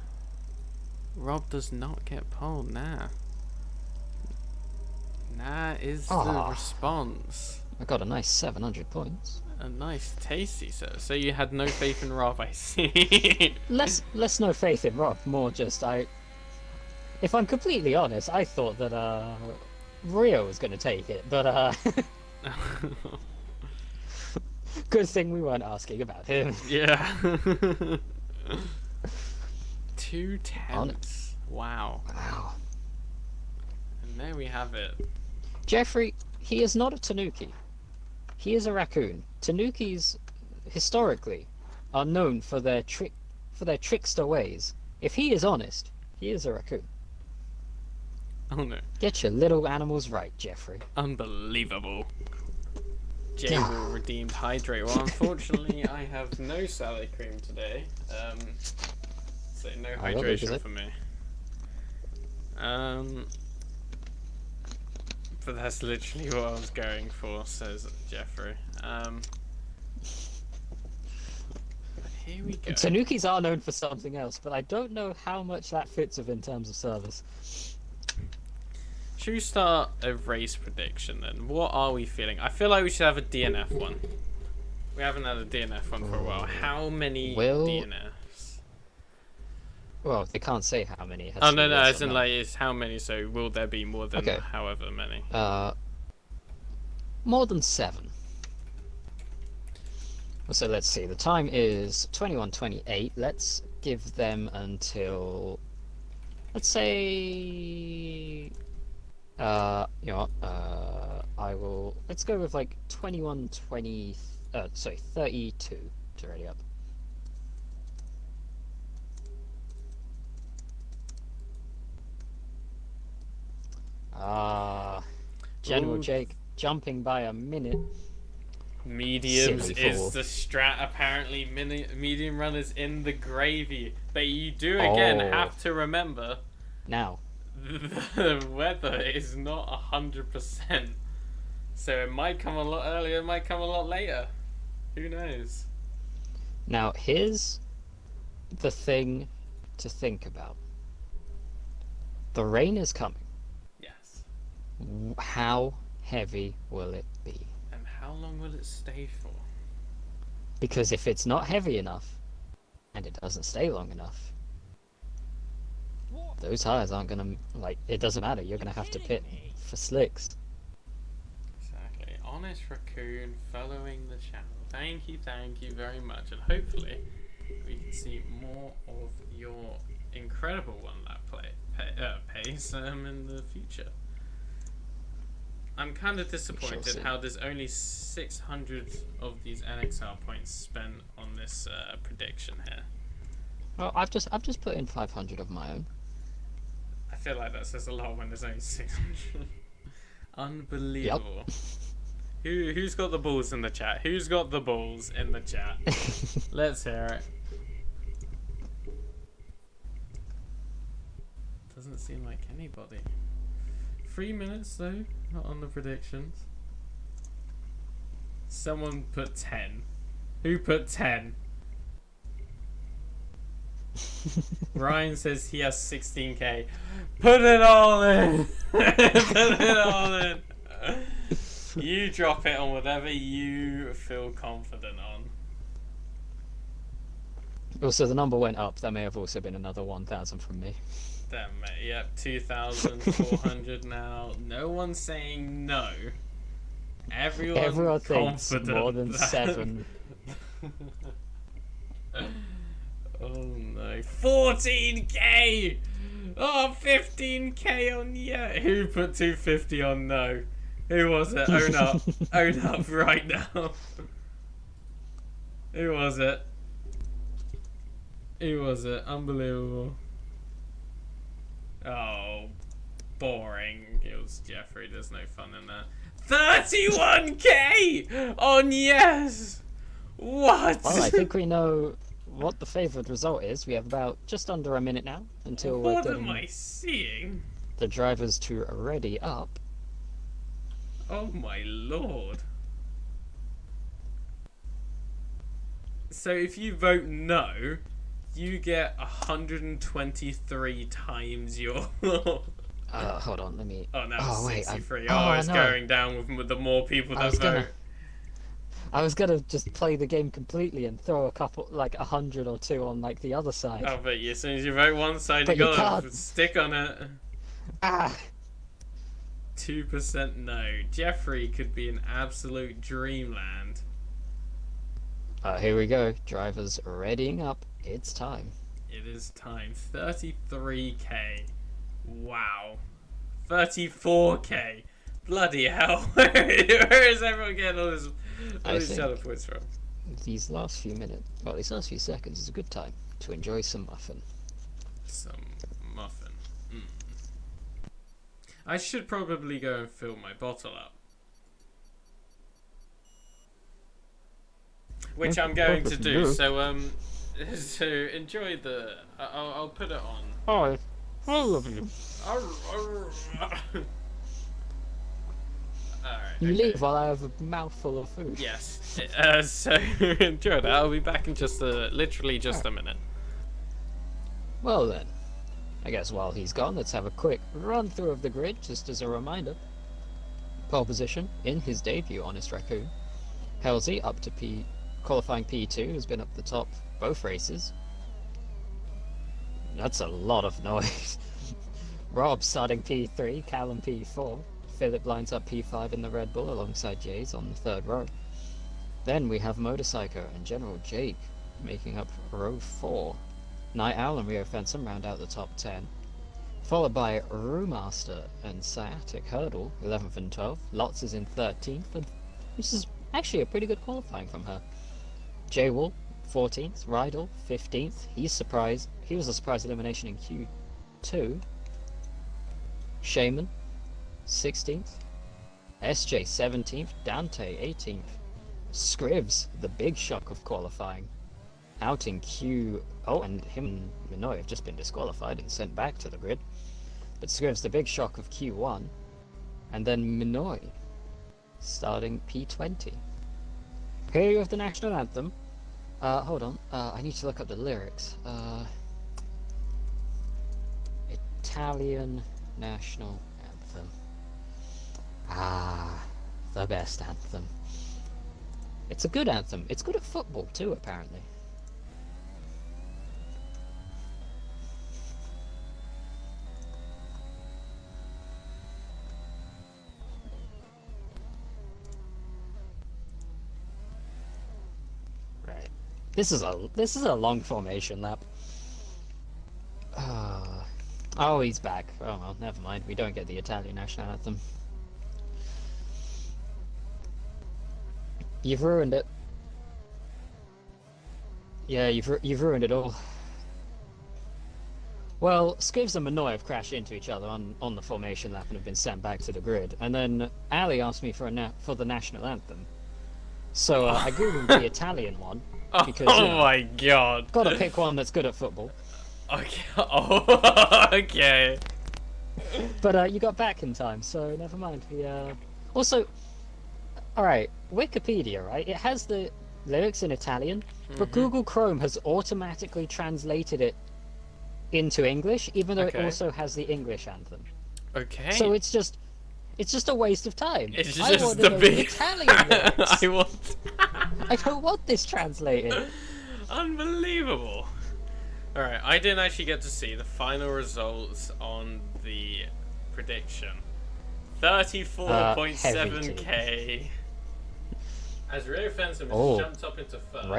Rob does not get pole now. That is the Ah. response. I got a nice 700 points. A nice tasty, sir. So you had no faith in Rob, I see. Less no faith in Rob, more just if I'm completely honest, I thought that Rio was going to take it, but good thing we weren't asking about him. Yeah. 2/10. Wow. Wow. And there we have it. Jeffrey, he is not a tanuki. He is a raccoon. Tanukis, historically, are known for their trickster ways. If he is honest, he is a raccoon. Oh no. Get your little animals right, Jeffrey. Unbelievable. Jable redeemed hydrate. Well, unfortunately, I have no salad cream today. So no hydration for me. But that's literally what I was going for, says Jeffrey. Here we go. Tanukis are known for something else, but I don't know how much that fits with in terms of service. Should we start a race prediction then? What are we feeling? I feel like we should have a DNF one. We haven't had a DNF one for a while. How many DNFs? Well, they can't say how many. Oh no, as in like it's how many. So will there be more than however many? More than 7. So let's see. The time is 21:28. Let's give them until, let's say, you know what, let's go with like 32 to ready up. General Jake jumping by a minute. Mediums is the strat, apparently. Medium runners in the gravy. But you do again have to remember now the weather is not 100%. So it might come a lot earlier, it might come a lot later. Who knows? Now here's the thing to think about. The rain is coming. Yes. How heavy will it be? And how long will it stay for? Because if it's not heavy enough, and it doesn't stay long enough, those tires aren't gonna, like, it doesn't matter, you're gonna have to pit for slicks. Exactly. Honest Raccoon following the channel. Thank you very much, and hopefully we can see more of your incredible one lap pace in the future. I'm kind of disappointed how there's only 600 of these NXR points spent on this prediction here. Well, I've just put in 500 of my own. I feel like that says a lot when there's only 600. Unbelievable. Yep. Who's got the balls in the chat? Who's got the balls in the chat? Let's hear it. Doesn't seem like anybody. 3 minutes though, not on the predictions. Someone put 10. Who put 10? Ryan says he has 16k. Put it all in. Put it all in. You drop it on whatever you feel confident on. Also, the number went up. That may have also been another 1,000 from me. Damn it. Yep, 2,400 now. No one's saying no. Everyone thinks more than 7. Oh no. 14k! Oh, 15k on yeah. Who put 250 on no? Who was it? Own up. Own up right now. Who was it? Who was it? Unbelievable. Oh, boring. It was Jeffrey. There's no fun in that. 31k on yes! What? Well, I think we know what the favoured result is. We have about just under a minute now until we're what getting am I seeing? the drivers to ready up. Oh my lord. So if you vote no, you get 123 times your... Hold on, let me... Oh, now it's 63. It's no. going down with the more people that vote. I was gonna just play the game completely and throw a couple, like 100 or 2 on like the other side. Oh, but as soon as you vote one side, you gotta stick on it. 2% no. Jeffrey could be an absolute dreamland. Here we go. Drivers readying up. It's time. It is time. 33k. Wow. 34k. Bloody hell. Where is everyone getting all these shadow points from? These last few minutes, well, these last few seconds is a good time to enjoy some muffin. Some muffin. I should probably go and fill my bottle up. Which I'm going to do. So so enjoy the. I'll put it on. Oh, I love you. Alright. You leave while I have a mouthful of food. Yes. So enjoy that. I'll be back in literally just a minute. Well then, I guess while he's gone, let's have a quick run through of the grid, just as a reminder. Pole position in his debut, Honest Raccoon. Halsey up to qualifying P2, has been up the top both races. That's a lot of noise. Rob starting P3, Callum P4. Philip lines up P5 in the Red Bull alongside Jays on the third row. Then we have Motorcycle and General Jake making up row 4. Night Owl and Rio Fensom round out the top 10. Followed by Roomaster and Sciatic Hurdle, 11th and 12th. Lots is in 13th, which is actually a pretty good qualifying from her. J-Wall, 14th. Rydell, 15th. He was a surprise elimination in Q2. Shaman, 16th. SJ, 17th. Dante, 18th. Scribs, the big shock of qualifying, out in Q... Oh, and him and Minoy have just been disqualified and sent back to the grid. But Scribs, the big shock of Q1. And then Minoy, starting P20. Here you have the national anthem. Hold on, I need to look up the lyrics. Italian national anthem. Ah, the best anthem. It's a good anthem. It's good at football too, apparently. Right. This is a long formation lap. Oh, he's back. Oh well, never mind. We don't get the Italian national anthem. You've ruined it. Yeah, you've ruined it all. Well, Scribs and Minoy have crashed into each other on the formation lap and have been sent back to the grid. And then Ali asked me for the national anthem. So I googled the Italian one because my god! Got to pick one that's good at football. Okay. Oh, okay. But you got back in time, so never mind. Also, all right, Wikipedia, right? It has the lyrics in Italian, but Google Chrome has automatically translated it into English, even though it also has the English anthem. Okay. So it's just a waste of time. It's I just want the those big Italian lyrics. I I don't want this translated. Unbelievable. Alright, I didn't actually get to see the final results on the prediction. 34.7k. As Rio Fensom has jumped up into first.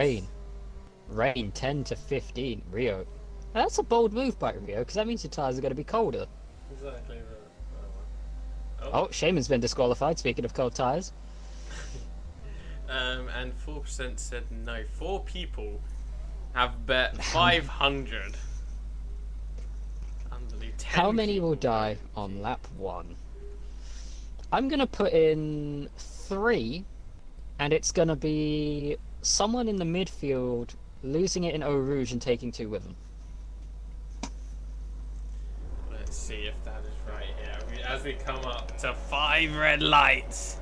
Rain 10 to 15. Rio. That's a bold move by Rio, because that means your tyres are going to be colder. Exactly. Oh, Shaman's been disqualified, speaking of cold tyres. And 4% said no. 4 people have bet 500. Unbelievable. How many will die on lap 1? I'm going to put in 3, and it's going to be someone in the midfield losing it in Eau Rouge and taking 2 with them. Let's see if that is right here. As we come up to 5 red lights.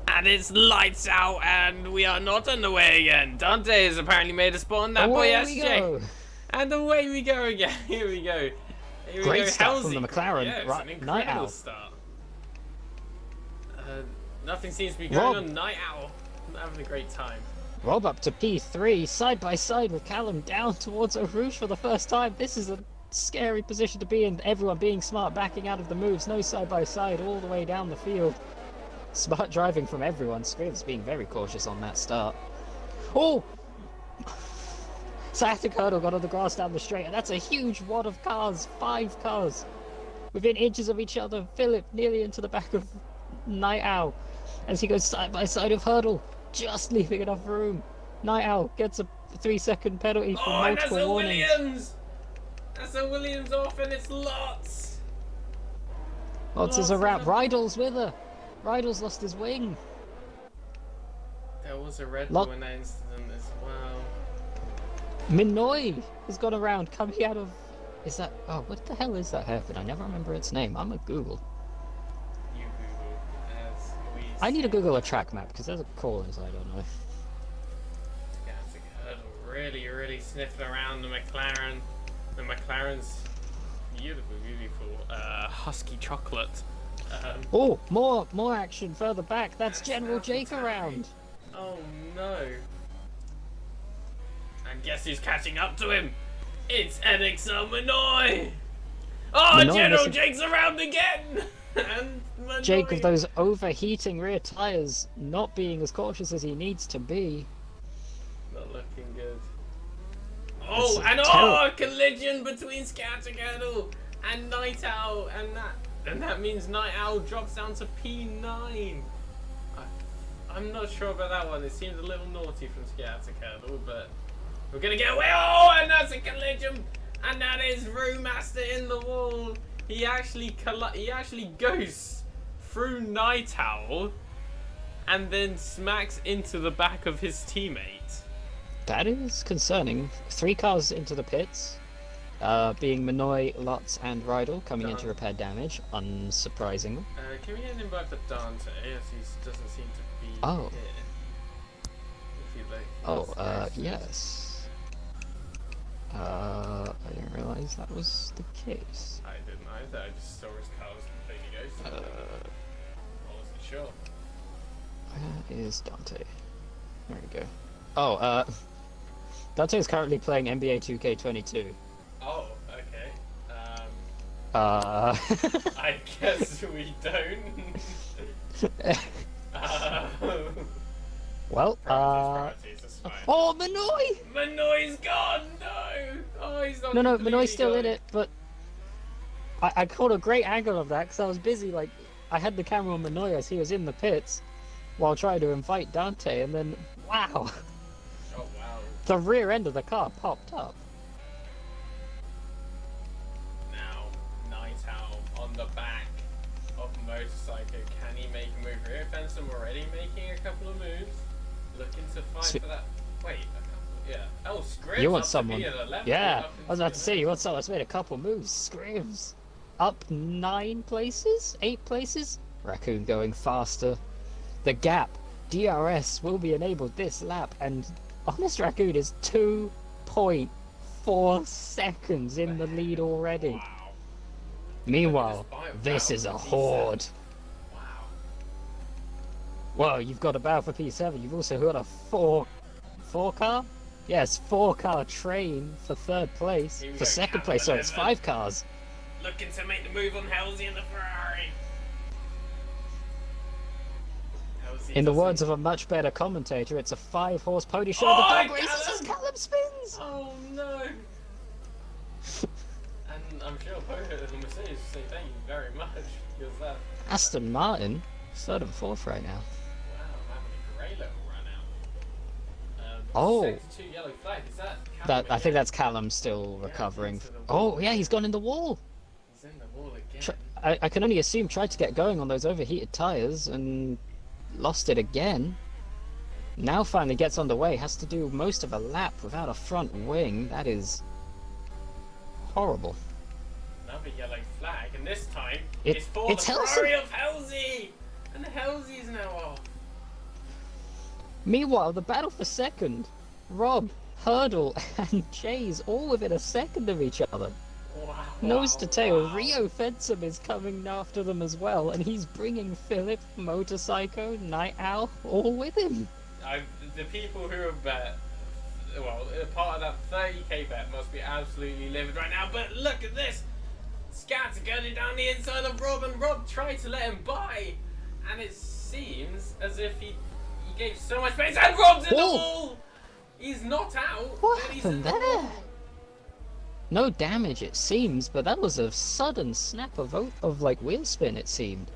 And it's lights out, and we are not on the way again. Dante has apparently made a spawn. That boy SJ. And away we go again. Here we go. Here Great we go. start Halsey. from the McLaren. Yeah, it's an Night incredible Owl. start. Nothing seems to be going on. Night Owl. I'm having a great time. Rob up to P3, side by side with Callum down towards Eau Rouge for the first time. This is a scary position to be in. Everyone being smart, backing out of the moves, no side by side, all the way down the field. Smart driving from everyone. Scrivs being very cautious on that start. Oh! Sciatic Hurdle got on the grass down the straight, and that's a huge wad of cars. 5 cars. Within inches of each other. Philip nearly into the back of Night Owl as he goes side by side of Hurdle, just leaving enough room. Night Owl gets a 3-second penalty for multiple warnings. Williams! That's a Williams off, and it's Lots! Lots is a wrap. Rydell's with her. Rydell's lost his wing. There was a Red Bull in that incident as well. Minoy has gone around coming out of... Is that... Oh, what the hell is that hairpin? I never remember its name. I'm a Google. You Google as we... I need to Google a track map, because there's a call inside, I don't know. Really, really sniffing around the McLaren. The McLaren's beautiful, husky chocolate. Oh, more action further back. That's General Jake around. Oh no! And guess who's catching up to him? It's NXR Minoy. Oh, Minoy, General Jake's around again. And Minoy. Jake with those overheating rear tires, not being as cautious as he needs to be. Not looking good. Oh, and a collision between Scattergettle and Night Owl, and that means Night Owl drops down to P9. I'm not sure about that one. It seems a little naughty from Scattergettle, but we're gonna get away. Oh, and that's a collision, and that is Brewmaster in the wall. He actually goes through Night Owl, and then smacks into the back of his teammate. That is concerning. 3 cars into the pits, being Minoy, Lutz, and Rydell coming in to repair damage, unsurprisingly. Can we get an invite for Dante, as he doesn't seem to be Oh. here? If you'd like. Yes. I didn't realise that was the case. I didn't either, I just saw his car was completely ghosted. I wasn't sure. Where is Dante? There we go. Oh, Dante is currently playing NBA 2K22. Oh, okay. I guess we don't. Well, priorities, that's fine. Oh, Minoy! Minoy's gone! No! Oh, he's not. No, completely Minoy's still gone. in it, but I caught a great angle of that because I was busy, like, I had the camera on Minoy as he was in the pits while trying to invite Dante, and then, wow! Oh, wow. The rear end of the car popped up. Now, Night Owl on the back of Motorcycle. Can he make a move here? Benson already making a couple of moves. Looking to fight for that. Wait, a couple. Yeah. Oh, Scribs. You want up someone? To be at Yeah, I was about to say, you want someone that's made a couple moves. Scribs. Up 9 places? 8 places? Raccoon going faster. The gap. DRS will be enabled this lap, and Honest Raccoon is 2.4 seconds in the lead already. Wow. Meanwhile, this is a horde. Wow. Well, you've got a battle for P7. You've also got a 4 car? Yes, 4 car train for 3rd place. Here we For go, 2nd place, so it's 5 cars. Looking to make the move on Halsey in the Ferrari. In the words of a much better commentator, it's a 5-horse pony show. Oh, The dog Callum! races as Callum spins! Oh no! And I'm sure Mercedes will say thank you very much because that. Aston Martin, 3rd and 4th right now. Wow, having a great little run out. Oh. 62 yellow flag. Is that? I think that's Callum still recovering. into the Oh, wall. yeah, he's gone in the wall. He's in the wall again. I can only assume tried to get going on those overheated tyres and lost it again. Now finally gets underway, has to do most of a lap without a front wing. That is horrible. Another yellow flag, and this time It's it's for the Halsey. Ferrari of Halsey! And Halsey's now off. Meanwhile, the battle for 2nd, Rob, Hurdle, and Chase all within a second of each other. Wow. Nose to tail, wow. Rio Fensum is coming after them as well, and he's bringing Philip, Motorcycle, Night Owl, all with him. The people who have well, part of that 30k bet must be absolutely livid right now. But look at this. Scats are going down the inside of Rob, and Rob tried to let him by, and it seems as if he gave so much space, and Rob's in the wall! He's not out. What but he's happened in the wall. there? No damage, it seems, but that was a sudden snap of like wheel spin, it seemed.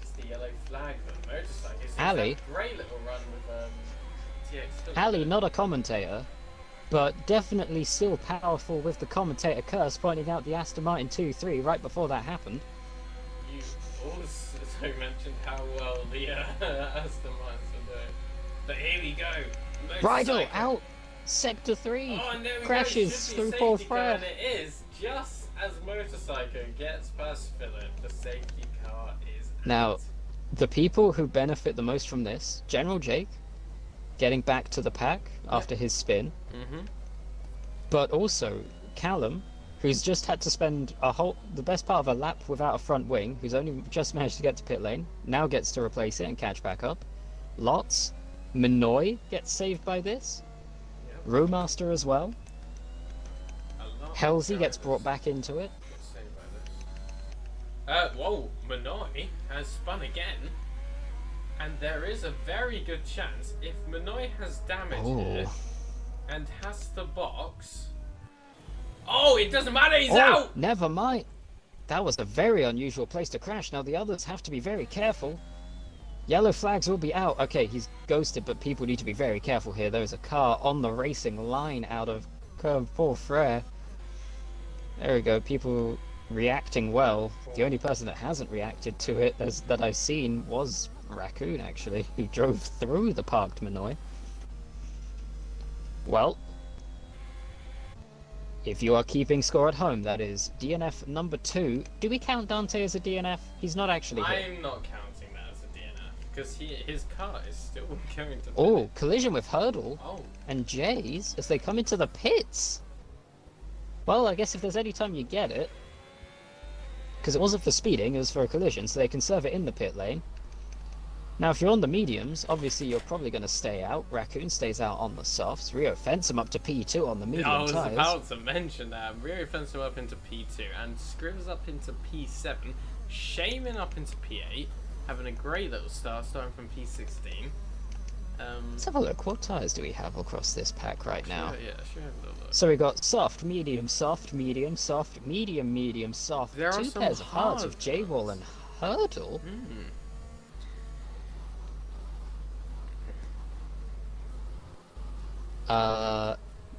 It's the yellow flag for the motorcycles. Ali. Great little run with TX. Ali, not a commentator, but definitely still powerful with the commentator curse pointing out the Aston Martin 2-3 right before that happened. You also mentioned how well the Aston Martins are doing. But here we go. Rydell out! Sector 3! Oh, and there we crashes go. through Safety fourth car, row. and it is just as Motorcycle gets past Philip, the safety car is Now, out. the people who benefit the most from this, General Jake, getting back to the pack after his spin, but also Callum, who's just had to spend the best part of a lap without a front wing, who's only just managed to get to pit lane, now gets to replace it and catch back up. Lots. Minoy gets saved by this. Yep. Rowmaster as well. A lot of Halsey gets drivers brought back into it. get saved by this. Whoa, Minoy has spun again. And there is a very good chance, if Minoy has damage here and has the box... Oh, it doesn't matter, he's out! Never mind. That was a very unusual place to crash. Now the others have to be very careful. Yellow flags will be out. Okay, he's ghosted, but people need to be very careful here. There is a car on the racing line out of curve 4 Frere. There we go. People reacting well. The only person that hasn't reacted to it that I've seen was Raccoon, actually, who drove through the parked Minoy. Well, if you are keeping score at home, that is DNF number 2. Do we count Dante as a DNF? He's not actually here. I'm not counting that as a DNF, because his car is still going to... Oh, collision with Hurdle Oh, and Jays as they come into the pits. Well, I guess if there's any time you get it, because it wasn't for speeding, it was for a collision, so they can serve it in the pit lane. Now, if you're on the mediums, obviously you're probably going to stay out. Raccoon stays out on the softs. Rio fence him up to P2 on the medium I was tyres. about to mention that. Rio fenced him up into P2 and Scrivs up into P7. Shaman up into P8, having a great little start, starting from P16. Let's have a look. What tyres do we have across this pack right now? Yeah, sure have a little look. So we got soft, medium, soft, medium, soft, medium, medium, soft. There are Two some pairs of hards hard with J-Wall and Hurdle.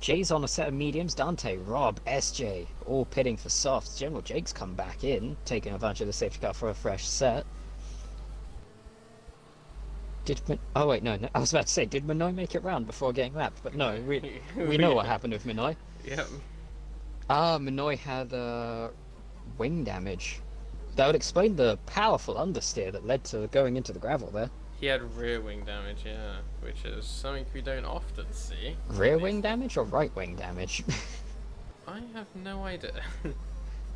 Jay's on a set of mediums. Dante, Rob, SJ, all pitting for softs. General Jake's come back in, taking advantage of the safety car for a fresh set. Oh wait, no, I was about to say, did Minoy make it round before getting lapped? But no, we know what happened with Minoy. Yep. Minoy had wing damage. That would explain the powerful understeer that led to going into the gravel there. He had rear wing damage, yeah, which is something we don't often see. Rear wing damage or right wing damage? I have no idea.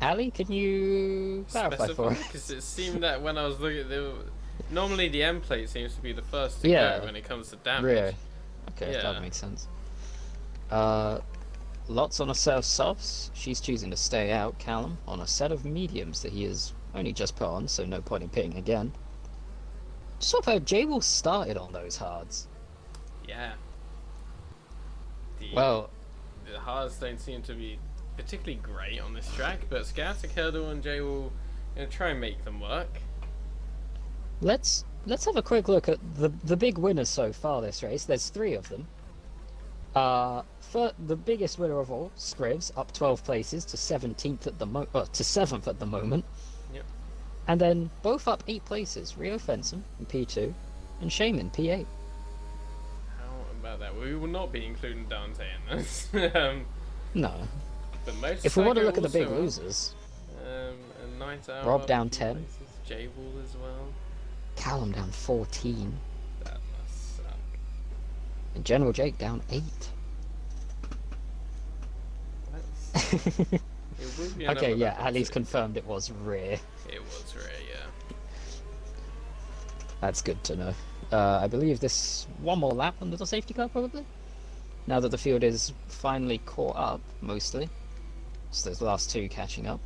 Ali, can you clarify for us? Because it seemed that when I was looking at normally the end plate seems to be the first to Yeah. go when it comes to damage. Rear. Okay, Yeah. that makes sense. Lots on a set of softs. She's choosing to stay out. Callum on a set of mediums that he has only just put on, so no point in pitting again. Just sort of J-Wall started on those hards. Yeah. Well, The hards don't seem to be particularly great on this track, but Scatic, Hurdle, and Jay will try and make them work. let's have a quick look at the big winners so far this race. There's 3 of them. For the biggest winner of all, Scrivs, up 12 places to 17th at the to 7th at the moment. Yep. And then both up 8 places, Rio Fensom in P2 and Shaman P8. How about that? We will not be including Dante in this. No. But If we want to look at the also big up. losers, And Night Owl Rob up down a few 10. places, J-Wall as well. Callum down 14, That must suck. and General Jake down 8. It would be Okay, another yeah, level Ali's two. confirmed it was rear. It was rare, yeah. That's good to know. I believe this one more lap under the safety car, probably. now that the field is finally caught up, mostly. So those last two catching up.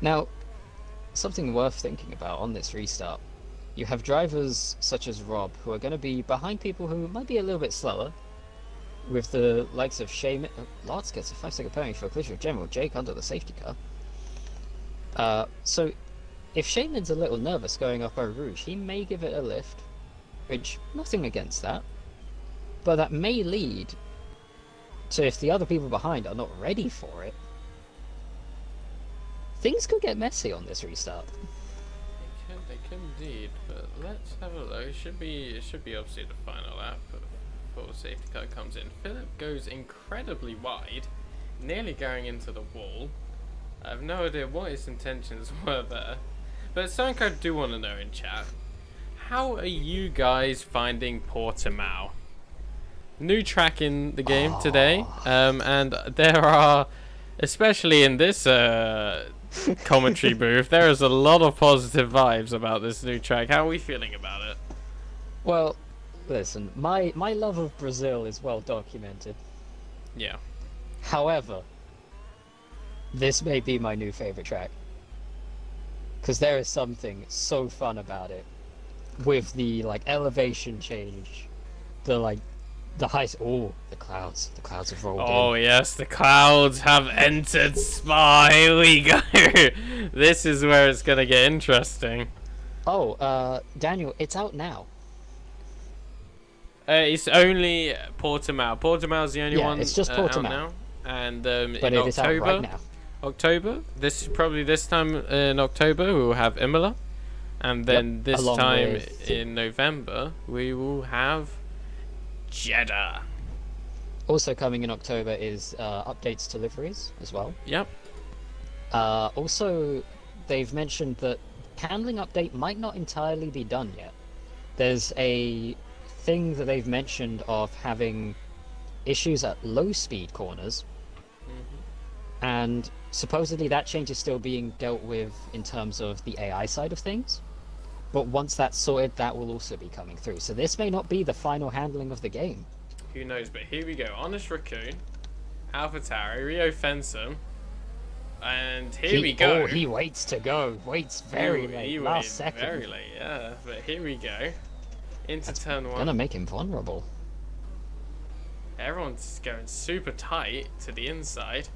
Now, something worth thinking about on this restart. You have drivers such as Rob who are going to be behind people who might be a little bit slower, with the likes of Shaman. Lars gets a 5-second penalty for a collision with General Jake under the safety car. So if Shaman's a little nervous going up Eau Rouge, he may give it a lift, which, nothing against that, but that may lead to, if the other people behind are not ready for it, things could get messy on this restart. They could indeed, but let's have a look. It should be obviously the final lap before the safety car comes in. Philip goes incredibly wide, nearly going into the wall. I have no idea what his intentions were there, but something I do want to know in chat. How are you guys finding Portimao? New track in the game today, and there are, especially in this commentary booth, there is a lot of positive vibes about this new track. How are we feeling about it? Well, listen, my love of Brazil is well documented. Yeah. However, this may be my new favorite track, because there is something so fun about it, with the elevation change, the height. Oh, the clouds have rolled in. Oh yes, the clouds have entered Spa. Here we go. This is where it's gonna get interesting. Oh, Daniel, it's out now. It's only Portimao. Portimao's the only one. It's just out Portimao now. And but in it is out right now. October. This is probably this time in October we will have Imola, and then this along time with- in November we will have Jeddah. Also coming in October is updates to liveries as well. Yep. Also, they've mentioned that handling update might not entirely be done yet. There's a thing that they've mentioned of having issues at low speed corners, and supposedly that change is still being dealt with in terms of the AI side of things. But once that's sorted, that will also be coming through. So this may not be the final handling of the game. Who knows? But here we go. Honest Raccoon, AlphaTauri, Rio Fensum, and here we go. Oh, he waits to go. Waits very late. He Last waited second. very late, yeah. But here we go. Into turn one. Gonna make him vulnerable. Everyone's going super tight to the inside.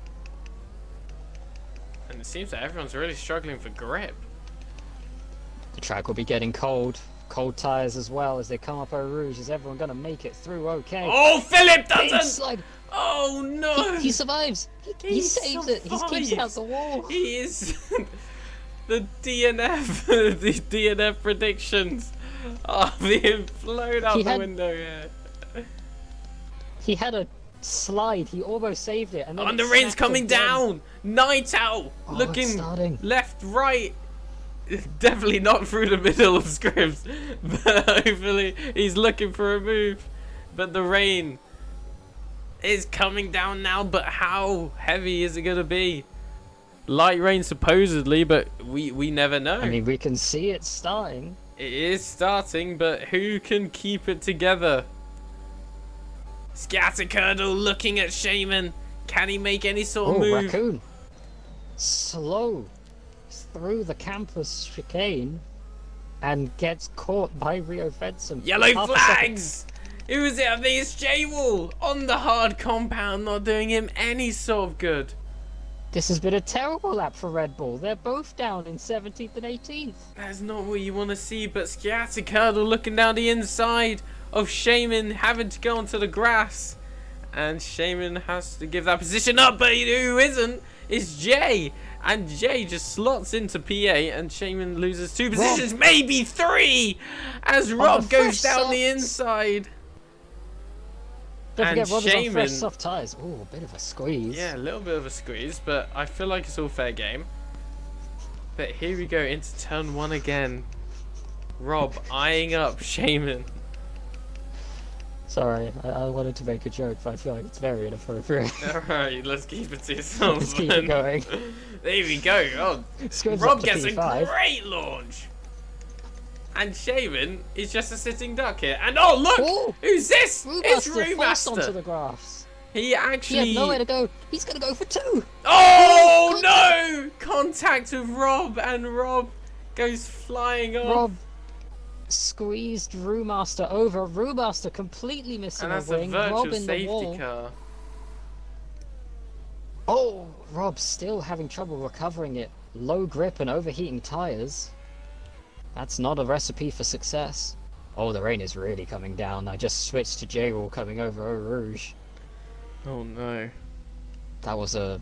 And it seems that everyone's really struggling for grip. The track will be getting cold. Cold tyres as well as they come up Eau Rouge. Is everyone gonna make it through okay? Oh, Philip Big doesn't! slide. Oh no! He survives. He saves it. He keeps it out the wall. He is the DNF. The DNF predictions are being blown out the window here. He had a slide. He almost saved it, and then And the it rain's snapped coming again. down. Night out. Oh, it's Looking starting. left, right. Definitely not through the middle of scripts, but hopefully he's looking for a move. But the rain is coming down now, but how heavy is it going to be? Light rain supposedly, but we never know. I mean, we can see it starting. It is starting, but who can keep it together? Scattercurdle looking at Shaman. Can he make any sort of Oh, move? Raccoon. Slow through the campus chicane and gets caught by Rio Fensum. Yellow Half a second. flags! Who is it? I think it's J-Wall on the hard compound, not doing him any sort of good. This has been a terrible lap for Red Bull. They're both down in 17th and 18th. That's not what you want to see, but Scattercurdle looking down the inside of Shaman, having to go onto the grass. And Shaman has to give that position up, but who isn't is Jay. And Jay just slots into PA, and Shaman loses 2 positions, maybe 3, as Rob goes down the inside. Don't And forget, Rob is on fresh Shaman- soft tyres. Oh, a bit of a squeeze. Yeah, a little bit of a squeeze, but I feel like it's all fair game. But here we go into turn 1 again. Rob eyeing up Shaman. Sorry, I wanted to make a joke, but I feel like it's very inappropriate. Alright, let's keep it to yourself. Let's keep then. it going. There we go. Oh, Squib's Rob up to gets P5. a great launch. And Shaman is just a sitting duck here. And oh, look! Oh! Who's this? It's Brewmaster forced onto Brewmaster. the grass. He He actually... had nowhere to go. He's going to go for 2. Oh, no! Contact with Rob, and Rob goes flying off. Rob squeezed Brewmaster over. Brewmaster completely missing And that's a a wing. Rob virtual in the safety wall. car. Oh, Rob's still having trouble recovering it. Low grip and overheating tires. That's not a recipe for success. Oh, the rain is really coming down. I just switched to J-Wall coming over Eau Rouge. Oh, no. That was a...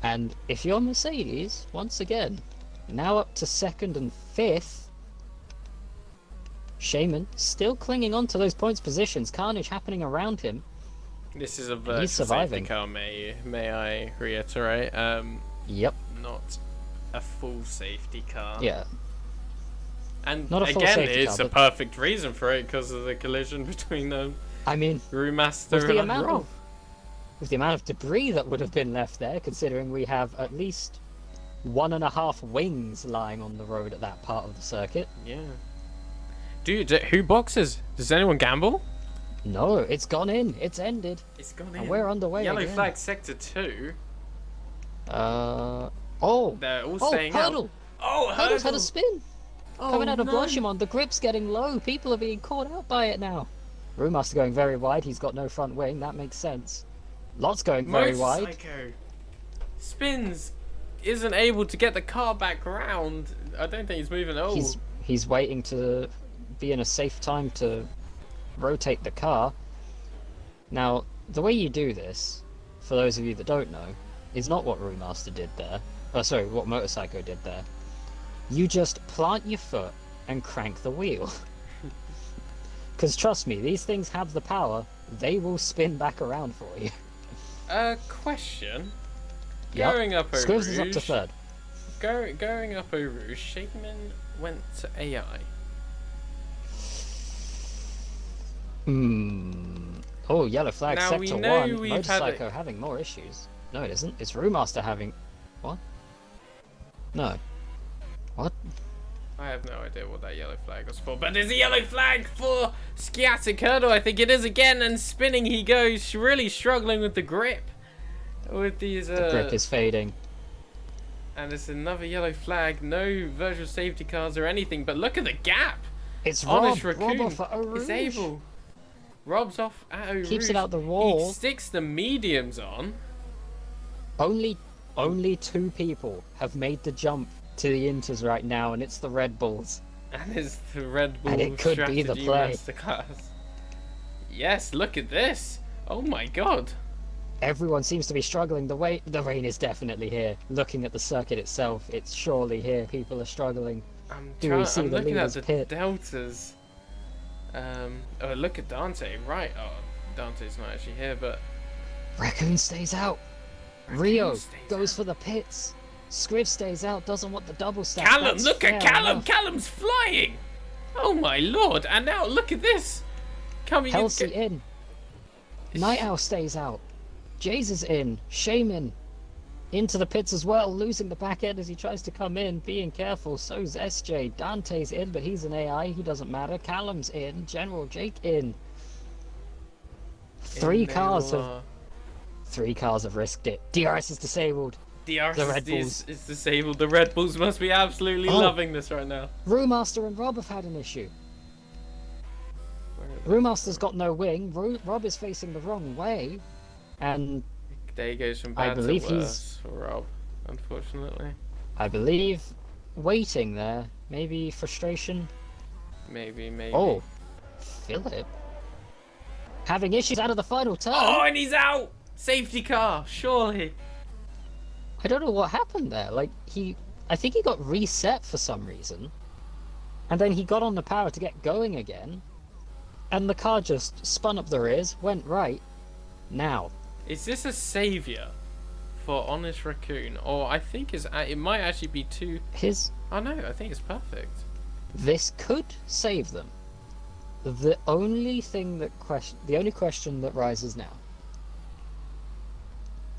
And if you're Mercedes, once again, now up to 2nd and 5th. Shaman still clinging on to those points positions. Carnage happening around him. This is a He's virtual surviving. safety car, may I reiterate. Yep. Not a full safety car. Yeah. And Not a full again, safety it's car, a but- perfect reason for it because of the collision between I mean, Brewmaster with the and amount Rob. of with the amount of debris that would have been left there, considering we have at least 1.5 wings lying on the road at that part of the circuit. Yeah. Dude, who boxes? Does anyone gamble? No, it's gone in. It's ended. It's gone And we're underway Yellow again. flag sector 2. Oh, They're all oh, staying Hurdle. out. Oh, Hurdle's had Hurdle. a spin. Oh, Coming out of no. Blanchimont, the grip's getting low. People are being caught out by it now. Brewmaster going very wide. He's got no front wing. That makes sense. Lots going very wide. Motorcycle spins, isn't able to get the car back round. I don't think he's moving at all. He's waiting to be in a safe time to rotate the car. Now, the way you do this, for those of you that don't know, is not what Brewmaster did there. Oh, sorry, what Motorcycle did there. You just plant your foot and crank the wheel. Because trust me, these things have the power. They will spin back around for you. Question. Yep. Going up Eau Scrivs is up to Rouge. 3rd. Going up Eau Rouge, Shaman went to AI. Oh, yellow flag, Now, we sector know 1. we've had Motorcycle having more issues. No, it isn't. It's Brewmaster having... What? No. What? I have no idea what that yellow flag was for, but there's a yellow flag for Sciatic Hurdle. I think it is again, and spinning he goes, really struggling with the grip. With these, The grip is fading. And there's another yellow flag. No virtual safety cars or anything, but look at the gap. It's Honest Rob. Raccoon Rob off at Eau is Rouge. able. Rob's off at Eau Rouge. Keeps it out the wall. He sticks the mediums on. Only 2 people have made the jump to the Inters right now, and it's the Red Bulls. And it's the Red Bull And it could be the Strategy play. Masterclass. Yes, look at this. Oh my god. Everyone seems to be struggling. The rain is definitely here. Looking at the circuit itself, it's surely here. People are struggling. I'm see the looking at leader's the pit? deltas. Oh, look at Dante. Right. Oh, Dante's not actually here, but Raccoon stays out. Rio stays goes for the pits. Scriv stays out, doesn't want the double stack. Callum, That's look at fair Callum. enough. Callum's flying. Oh my lord! And now look at this. Coming Kelsey in. in. Night Owl stays out. Jays is in. Shaman into the pits as well, losing the back end as he tries to come in, being careful. So's SJ. Dante's in, but he's an AI. He doesn't matter. Callum's in. General Jake in. Three cars have risked it. DRS is disabled. DRS The Red is Bulls. disabled. The Red Bulls must be absolutely Oh. loving this right now. Brewmaster and Rob have had an issue. Where are they? Brewmaster's got no wing. Rob is facing the wrong way. And There he goes from I bad to believe worse for Rob, unfortunately. I believe waiting there. Maybe frustration. Maybe. Oh, Philip. Having issues out of the final turn. Oh, and he's out! Safety car, surely. I don't know what happened there. Like, I think he got reset for some reason. And then he got on the power to get going again. And the car just spun up the rears, went right. Now. Is this a saviour for Honest Raccoon? Or I think it might actually be too... Oh no, I think it's perfect. This could save them. The only question that rises now.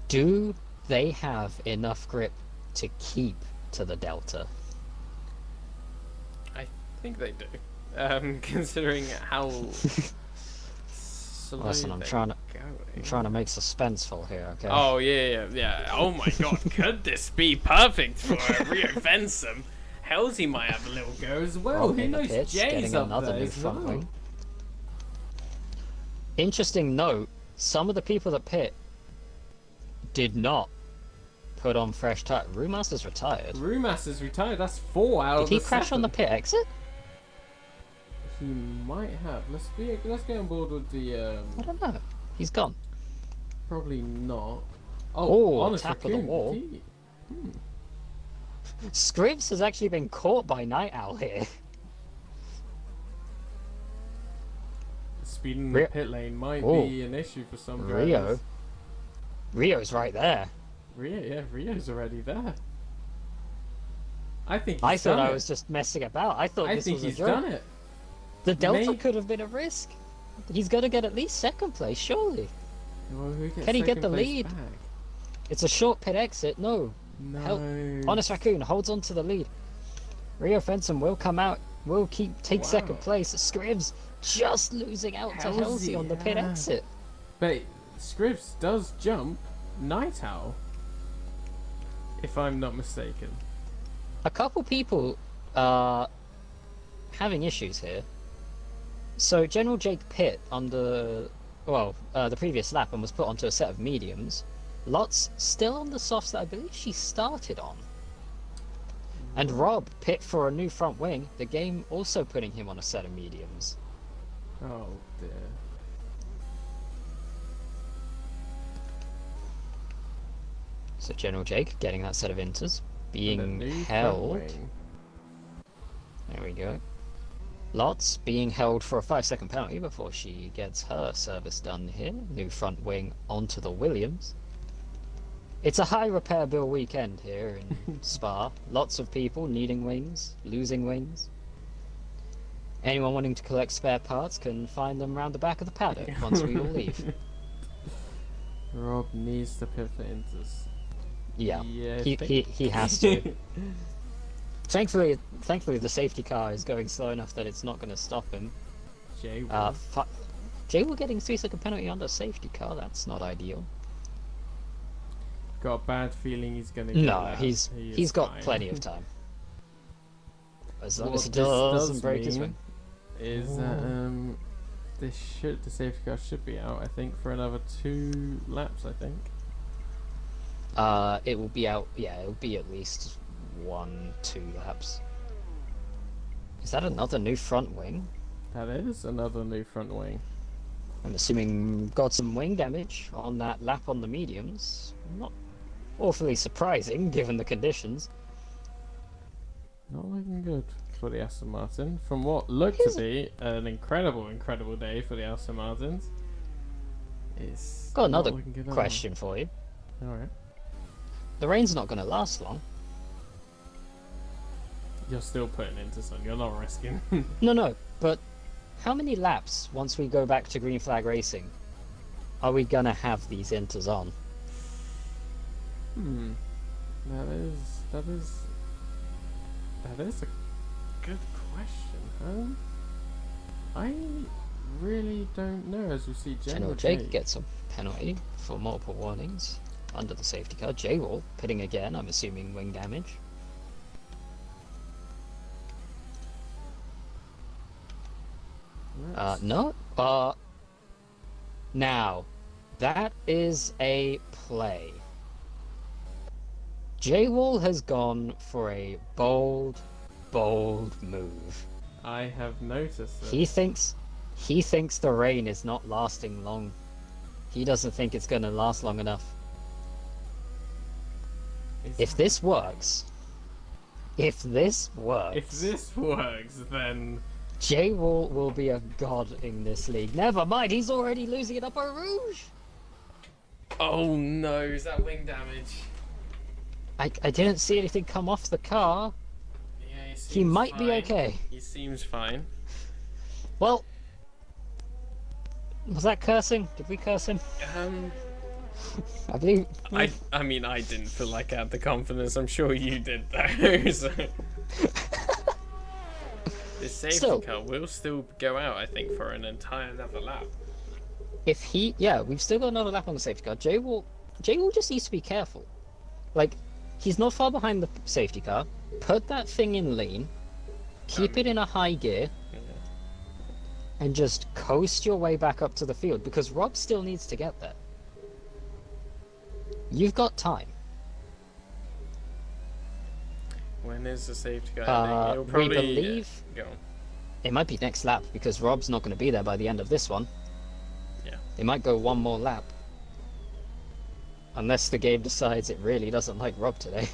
Do they have enough grip to keep to the Delta? think they do. Considering how slow Listen, I'm they're trying to going. make suspenseful here, okay? Oh yeah. Oh my god, could this be perfect for Rio Fensum? Halsey might have a little go as well. Rob Who in the knows? pits, Jay's getting up another there new as front well. wing. Interesting note, some of the people that pit did not put on fresh tire. Brewmaster's retired. Brewmaster's retired. That's 4 out Did of he the crash on the 7. pit exit? He might have. Let's get on board with the. I don't know. He's gone. Probably not. Oh, honest tap of the raccoon. wall. Scribs has actually been caught by Night Owl here. Speed in the pit lane might be an issue for some drivers. Rio's right there. Rio's already there. I think I he's thought done I it. was just messing about. I thought I this think was a he's joke. done it. The Delta May- could have been a risk. He's got to get at least second place, surely. Well, who gets Can he get second the place lead? back? It's a short pit exit. No. No. Help. Honest Raccoon holds on to the lead. Rio Fensom will come out. Will take second place. Scribs just losing out to Halsey on the pit exit. But Scribs does jump Night Owl, if I'm not mistaken. A couple people are having issues here. So General Jake pit on the previous lap and was put onto a set of mediums. Lot's still on the softs that I believe she started on. And Rob pit for a new front wing, the game also putting him on a set of mediums. Oh dear. So General Jake getting that set of inters, And a being new front held. wing. There we go. Lots being held for a 5-second penalty before she gets her service done here. New front wing onto the Williams. It's a high repair bill weekend here in Spa. Lots of people needing wings, losing wings. Anyone wanting to collect spare parts can find them round the back of the paddock once we all leave. Rob needs to pit for inters. Yeah, Yeah, he has to. Thankfully the safety car is going slow enough that it's not going to stop him. Jay Jay will getting 3-second penalty on the safety car. That's not ideal. got a bad feeling he's gonna get No, that. he's got fine. plenty of time. As long What as he this doesn't does break his mean wing. Is that the safety car should be out, I think, for another 2 laps, I think. It will be out. Yeah, it will be at least 1-2 laps. Is that another new front wing? That is another new front wing. I'm assuming got some wing damage on that lap on the mediums. Not awfully surprising given the conditions. Not looking good for the Aston Martin. From what looked to be an incredible day for the Aston Martins. It's Got not another looking good at all. question for you. Alright. The rain's not going to last long. You're still putting into sun, you're not risking. No, but how many laps once we go back to green flag racing are we going to have these inters on? That is a good question, I really don't know, as we see General Jake gets a penalty for multiple warnings under the safety car. J-Wall pitting again, I'm assuming wing damage. No. Now, that is a play. J-Wall has gone for a bold move. I have noticed that. He thinks the rain is not lasting long. He doesn't think it's going to last long enough. If this works, then J-Wall will be a god in this league. Never mind, he's already losing it up at Rouge. oh no, is that wing damage? I didn't see anything come off the car. Yeah, He might be okay. He seems fine. Well, was that cursing? Did we curse him? I believe. I mean, I didn't feel like I had the confidence. I'm sure you did though. So. This safety Still. car will still go out, I think, for an entire another lap. If he, yeah, we've still got another lap on the safety car. Jay will just needs to be careful. Like, he's not far behind the safety car. Put that thing in lane, keep it in a high gear, and just coast your way back up to the field, because Rob still needs to get there. You've got time. When is the safety car ending? We believe Go on. it might be next lap, because Rob's not going to be there by the end of this one. Yeah. They might go one more lap. Unless the game decides it really doesn't like Rob today.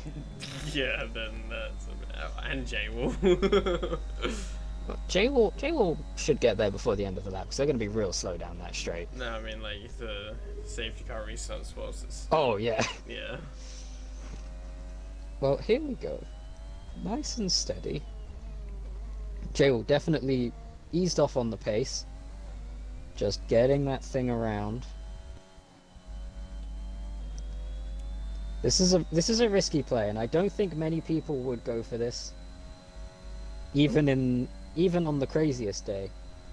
Yeah, then that's a bit... Oh, and Jay will. Jay will should get there before the end of the lap, because they're going to be real slow down that straight. No, I mean, like, the safety car restarts whilst it's... Oh, yeah. Yeah. Well, here we go. Nice and steady. Jay will definitely eased off on the pace. Just getting that thing around. This is a risky play, and I don't think many people would go for this. Even on the craziest day.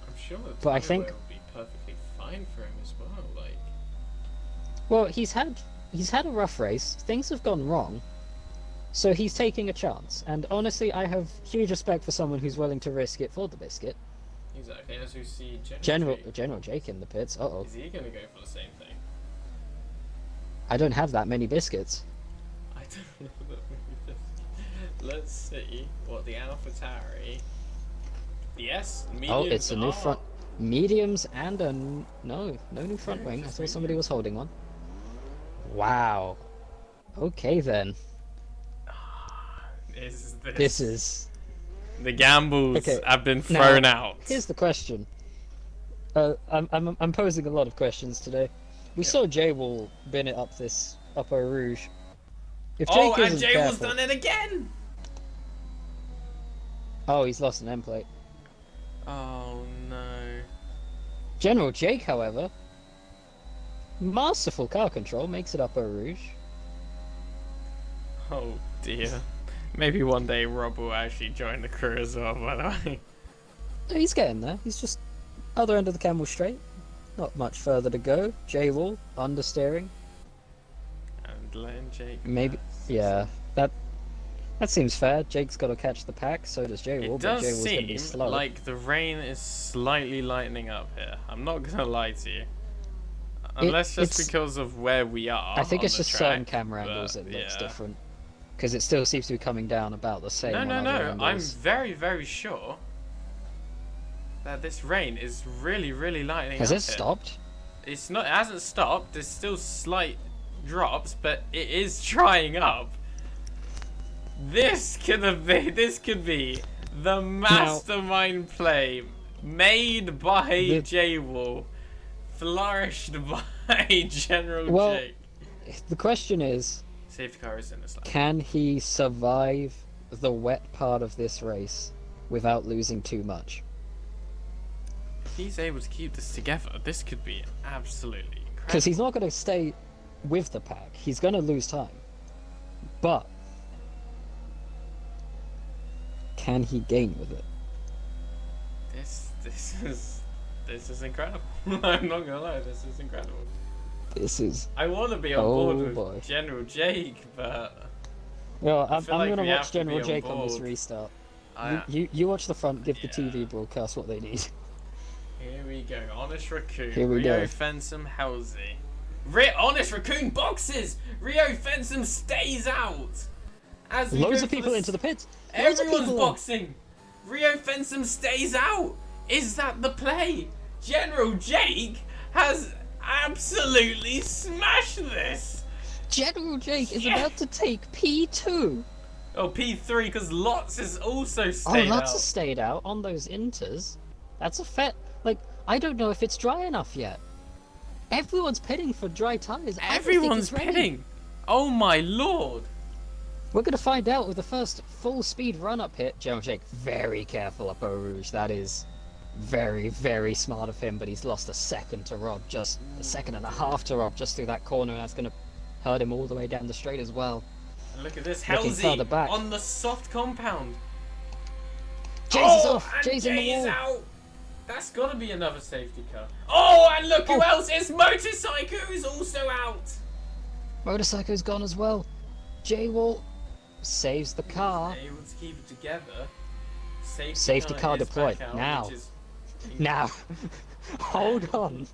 I'm sure that But I think- will be perfectly fine for him as well, like... Well, he's had a rough race. Things have gone wrong. So he's taking a chance. And honestly, I have huge respect for someone who's willing to risk it for the biscuit. Exactly, as we see General Jake in the pits. Uh-oh. Is he going to go for the same thing? I don't have that many biscuits. I don't know. Let's see what the AlphaTauri... Yes, mediums Oh, it's a new are. front... Mediums and a... No new front wing. I thought somebody was holding one. Wow. Okay then. This is... The gambles Okay, have been now, thrown out. Here's the question. I'm posing a lot of questions today. We saw Jay will bin it up this Upper Rouge. If Jake and isn't Jay was careful... done it again! Oh, he's lost an end plate. Oh no. General Jake, however, masterful car control, makes it Upper Rouge. Oh dear. Maybe one day Rob will actually join the crew as well, by the way. No, he's getting there. He's just other end of the camel straight. Not much further to go. J wall, understeering. And letting Jake Maybe, pass. yeah. That seems fair. Jake's got to catch the pack. So does J wall, It but J does wall's going to be seem slow. like the rain is slightly lightening up here. I'm not gonna lie to you. Unless just it's- because of where we are. I think on it's the just track, certain camera but, angles it looks yeah. different. Because it still seems to be coming down about the same. No, on no, other no. I'm angles. very, very sure that this rain is really, really lightening Has up it here. stopped? It's not. It hasn't stopped. There's still slight drops, but it is drying up. This could be the mastermind play made by J-Wall, flourished by General Well, Jake. The question is, Safety car is in this lap. can he survive the wet part of this race without losing too much? If he's able to keep this together, this could be absolutely incredible. Because he's not going to stay with the pack. He's going to lose time. But can he gain with it? This is incredible. I'm not gonna lie, this is incredible. This is... I want to be on Oh, board with boy. General Jake, but Well, I'm feel like going we to have watch to be General on Jake on this board. restart. I, You watch the front, give the Yeah. TV broadcast what they need. here we go. Honest Raccoon. Here we Rio go. Fensum Halsey. Honest Raccoon boxes. Rio Fensum stays out. As we Loads go of for people the into the pits. Loads of Everyone's people in. boxing. Rio Fensum stays out. Is that the play? General Jake has absolutely smashed this. General Jake is Yeah. about to take P2. Oh, P3 because Lots is also Oh, stayed lots out. have stayed out on those inters. That's a fair... Like, I don't know if it's dry enough yet. Everyone's pitting for dry tyres. I don't think Everyone's it's ready. pitting. Oh my lord. We're going to find out with the first full-speed run-up hit. General Jake, very careful up Eau Rouge. That is very, very smart of him, but he's lost a second to Rob. Just a second and a half to Rob just through that corner, and that's going to hurt him all the way down the straight as well. And look at this, Looking Halsey further back. on the soft compound. Jay's is off. And Jay's in the Jay's wall. out. That's got to be another safety car. Oh, and look who Oh. else! It's Motorcycle who's also out. Motorcycle's gone as well. Jay will saves the car. Able to keep it together. Safety car is deployed. back out, Now. which is Now, hold on.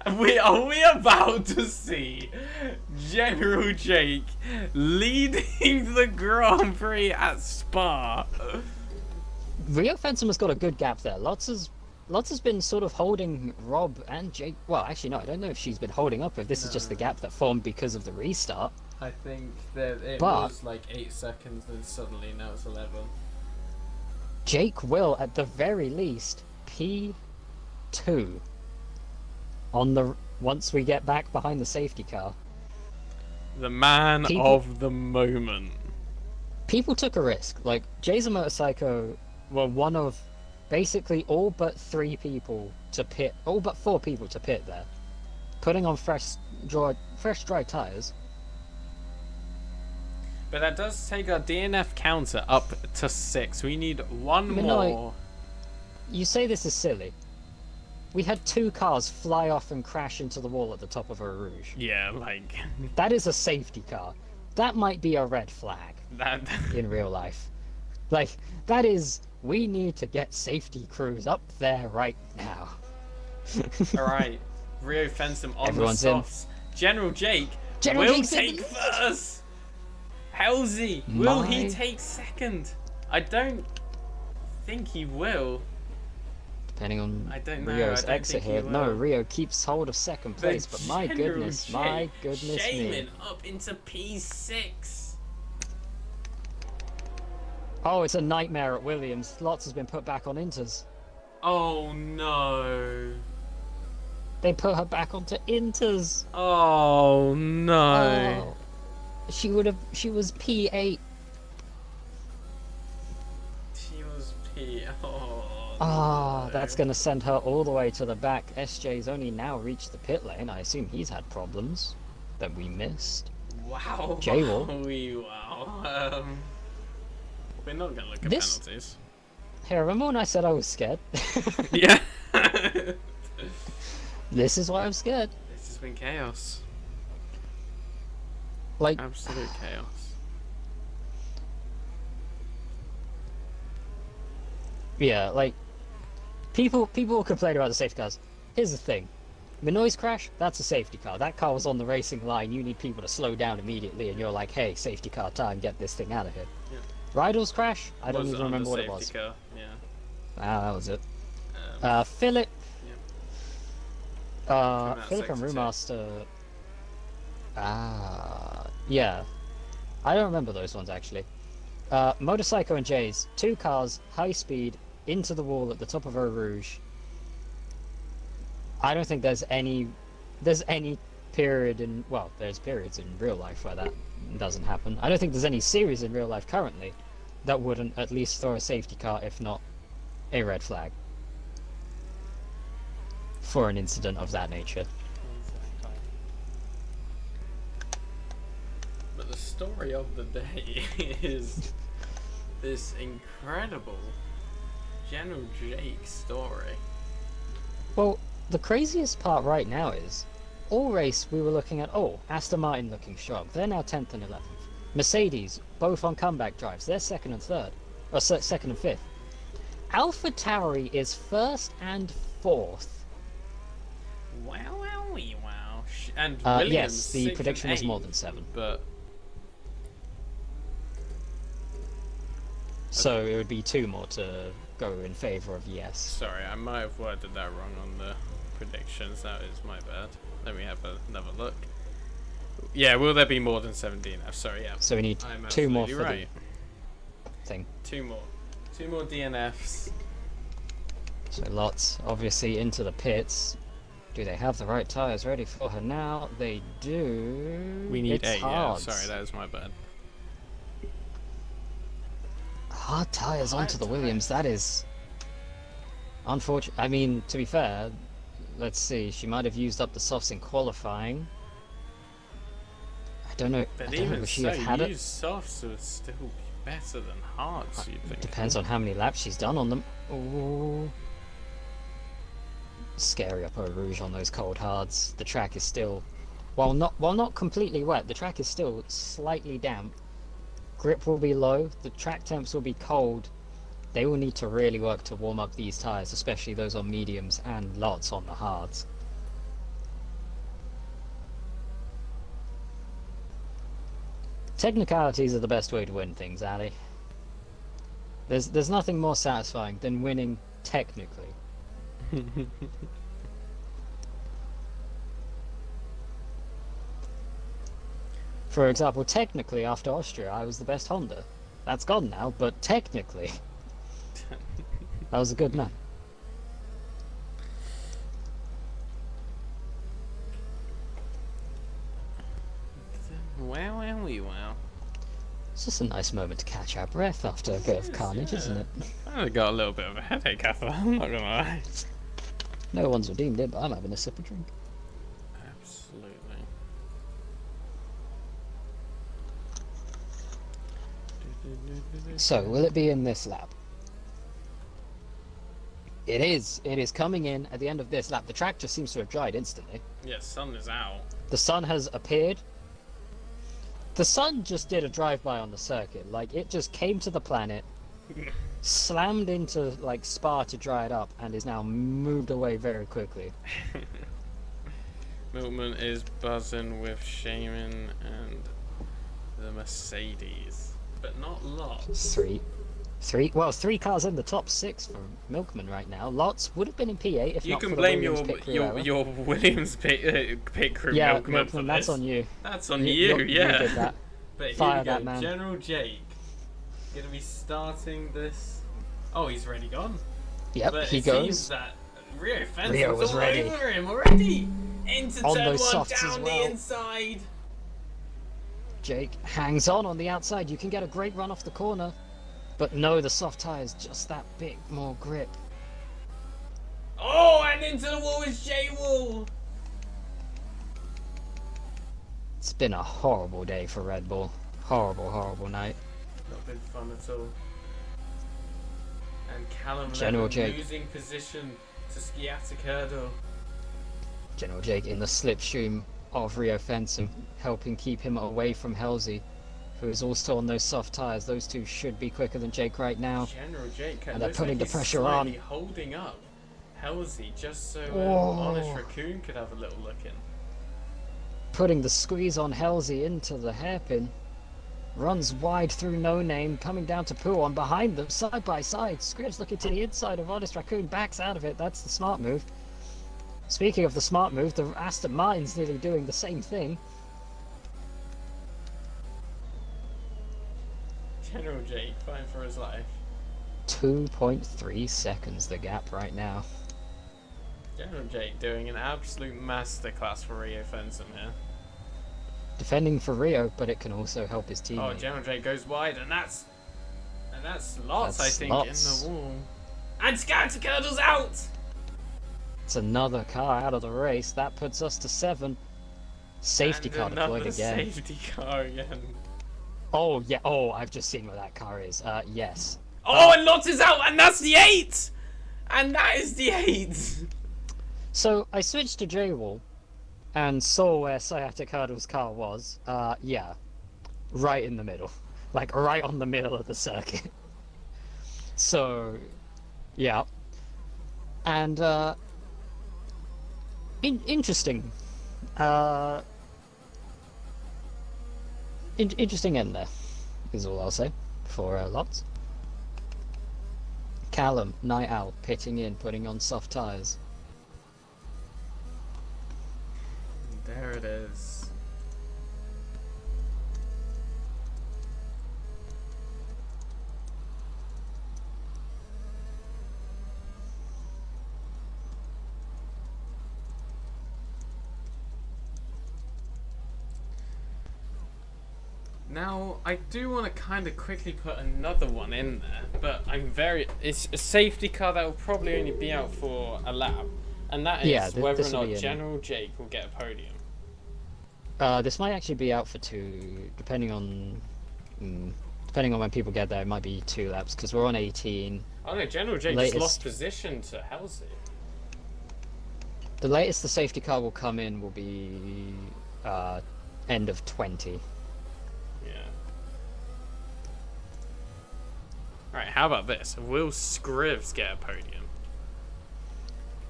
Are we about to see General Jake leading the Grand Prix at Spa? Rio Fenton has got a good gap there. Lots has been sort of holding Rob and Jake. Well, actually, no, I don't know if she's been holding up. If this is just the gap that formed because of the restart. I think that it But- was like 8 seconds, and suddenly now it's 11. Jake will, at the very least, P2 on the once we get back behind the safety car. The man People- of the moment. People took a risk. Like Jay's and Motorcycle were one of basically all but 3 people to pit, all but 4 people to pit there, putting on fresh dry tires. But that does take our DNF counter up to 6. We need one I mean, no, more. You say this is silly. We had 2 cars fly off and crash into the wall at the top of a Rouge. Yeah, like That is a safety car. That might be a red flag that. in real life. Like, that is, we need to get safety crews up there right now. All right, Rio Fenton on Everyone's the in. softs. General Jake General will Jake's in take the- first. Halsey, will he My- take second? I don't think he will. Depending on I don't know, Rio's I don't exit think he here. No, will. Rio keeps hold of second place, but my General goodness, Jake my goodness me. shaming up into P6. Oh, it's a nightmare at Williams. Lots has been put back on Inters. Oh no. They put her back onto Inters. Oh no. Oh. She was P8. She was P. Oh. Ah, no. that's going to send her all the way to the back. SJ's only now reached the pit lane. I assume he's had problems that we missed. Wow. Jay will. Wow. We're not gonna look at This- penalties. Hey, remember when I said I was scared? Yeah. This is why I'm scared. This has been chaos. Like, Absolute chaos. yeah, like, people will complain about the safety cars. Here's the thing. The noise crash, that's a safety car. That car was on the racing line. You need people to slow down immediately, and you're like, hey, safety car time, get this thing out of here. Yeah. Rydell's crash, I don't Was even on remember the what it safety was. car, yeah. Ah, that was it. Um, Philip. From that Philip and sector too. Remaster. Yeah. I don't remember those ones actually. Motorcycle and Jay's, 2 cars, high speed, into the wall at the top of Eau Rouge. I don't think there's any period in, well, there's periods in real life where that doesn't happen. I don't think there's any series in real life currently that wouldn't at least throw a safety car, if not a red flag, for an incident of that nature. But the story of the day is this incredible General Jake story. Well, the craziest part right now is, all race we were looking at, oh, Aston Martin looking strong. They're now 10th and 11th. Mercedes, both on comeback drives. They're 2nd and 3rd. Or 2nd and 5th. AlphaTauri is 1st and 4th. Wow, wow, wee, wow. And Williams, Yes, the 6th prediction and was more 8th, than 7. But So it would be 2 more to go in favour of yes. sorry, I might have worded that wrong on the predictions. That is my bad. Let me have another look. Yeah, will there be more than 17? I'm sorry, yeah. So we need I'm 2 more absolutely for right. the thing. 2 more. 2 more DNFs. So lots, obviously, into the pits. Do they have the right tyres ready for her now? They do. We need It's 8, hard. yeah. Sorry, that was my bad. Hard tyres Hard onto the tyres. Williams, that is unfortunate. I mean, to be fair, let's see, she might have used up the softs in qualifying. I don't know. But I don't know, even would she so, have had it? used softs would still be better than hards, you'd think. Depends on how many laps she's done on them. Ooh. Scary up Eau Rouge on those cold hards. The track is still, while not completely wet, the track is still slightly damp. Grip will be low, the track temps will be cold. They will need to really work to warm up these tyres, especially those on mediums and lots on the hards. Technicalities are the best way to win things, Ali. There's nothing more satisfying than winning technically. For example, technically after Austria I was the best Honda. That's gone now, but technically that was a good man. Wow. It's just a nice moment to catch our breath after a bit of carnage, isn't it? I got a little bit of a headache after that, I'm not gonna lie. No one's redeemed it, but I'm having a sip of drink. Absolutely. So, will it be in this lap? It is. It is coming in at the end of this lap. The track just seems to have dried instantly. Yeah, sun is out. The sun has appeared. The sun just did a drive-by on the circuit. Like, it just came to the planet, slammed into, like, Spa to dry it up, and is now moved away very quickly. Milkman is buzzing with Shaman and the Mercedes, but not lots. Three cars in the top 6 for Milkman right now. Lots would have been in P8 if You not can for the blame Williams pit crew error. your Williams pit crew Yeah, Milkman for that's this. on you. That's on You you, yeah. did that. But here Fire we go. that man. General Jake gonna be starting this. Oh, he's already gone. Yep, But he it goes. seems that Rio Rio was all ready. over him already. Into On turn those 1, softs as down well. the inside. Jake hangs on the outside. You can get a great run off the corner. But no, the soft tyres, just that bit more grip. Oh, and into the wall is J-Wall. It's been a horrible day for Red Bull. Horrible night. Not been fun at all. And Callum General Levin Jake. losing position to Sciaticurdo. General Jake in the slipstream of Rio Fencing, helping keep him away from Halsey, who is also on those soft tyres. Those two should be quicker than Jake right now. General Jake, And they're looks putting like the he's pressure slightly on. holding up Halsey just so Oh. Honest Raccoon could have a little look in. Putting the squeeze on Halsey into the hairpin. Runs wide through No Name, coming down to Pooh on behind them, side by side. Scribbs looking to the inside of Honest Raccoon, backs out of it. That's the smart move. Speaking of the smart move, the Aston Martin's nearly doing the same thing. General Jake fighting for his life. 2.3 seconds the gap right now. General Jake doing an absolute masterclass for Rio Fencing here. Defending for Rio, but it can also help his team. Oh, General Jake goes wide, and that's lots, I That's think, lots. in the wall. And Sciaticurdo's out. It's another car out of the race. That puts us to 7. Safety And car deployed another again. Safety car again. Oh, yeah. Oh, I've just seen where that car is. Yes. Oh, and Lotz is out, and that's the 8! And that is the 8! So, I switched to J-Wall and saw where Sciaticurdo's car was. Yeah. Right in the middle. Like, right on the middle of the circuit. So, yeah. And, interesting. Interesting end there, is all I'll say, for Lots. Callum, Night Owl, pitting in, putting on soft tyres. There it is. Now, I do want to kind of quickly put another one in there, but it's a safety car that will probably only be out for a lap, and that is whether or this will not be in. General Jake will get a podium. This might actually be out for 2, depending on depending on when people get there, it might be 2 laps because we're on 18. Oh no, General J just Latest. lost position to Halsey. The latest the safety car will come in will be end of 20. Yeah. Alright, how about this? Will Scrivs get a podium?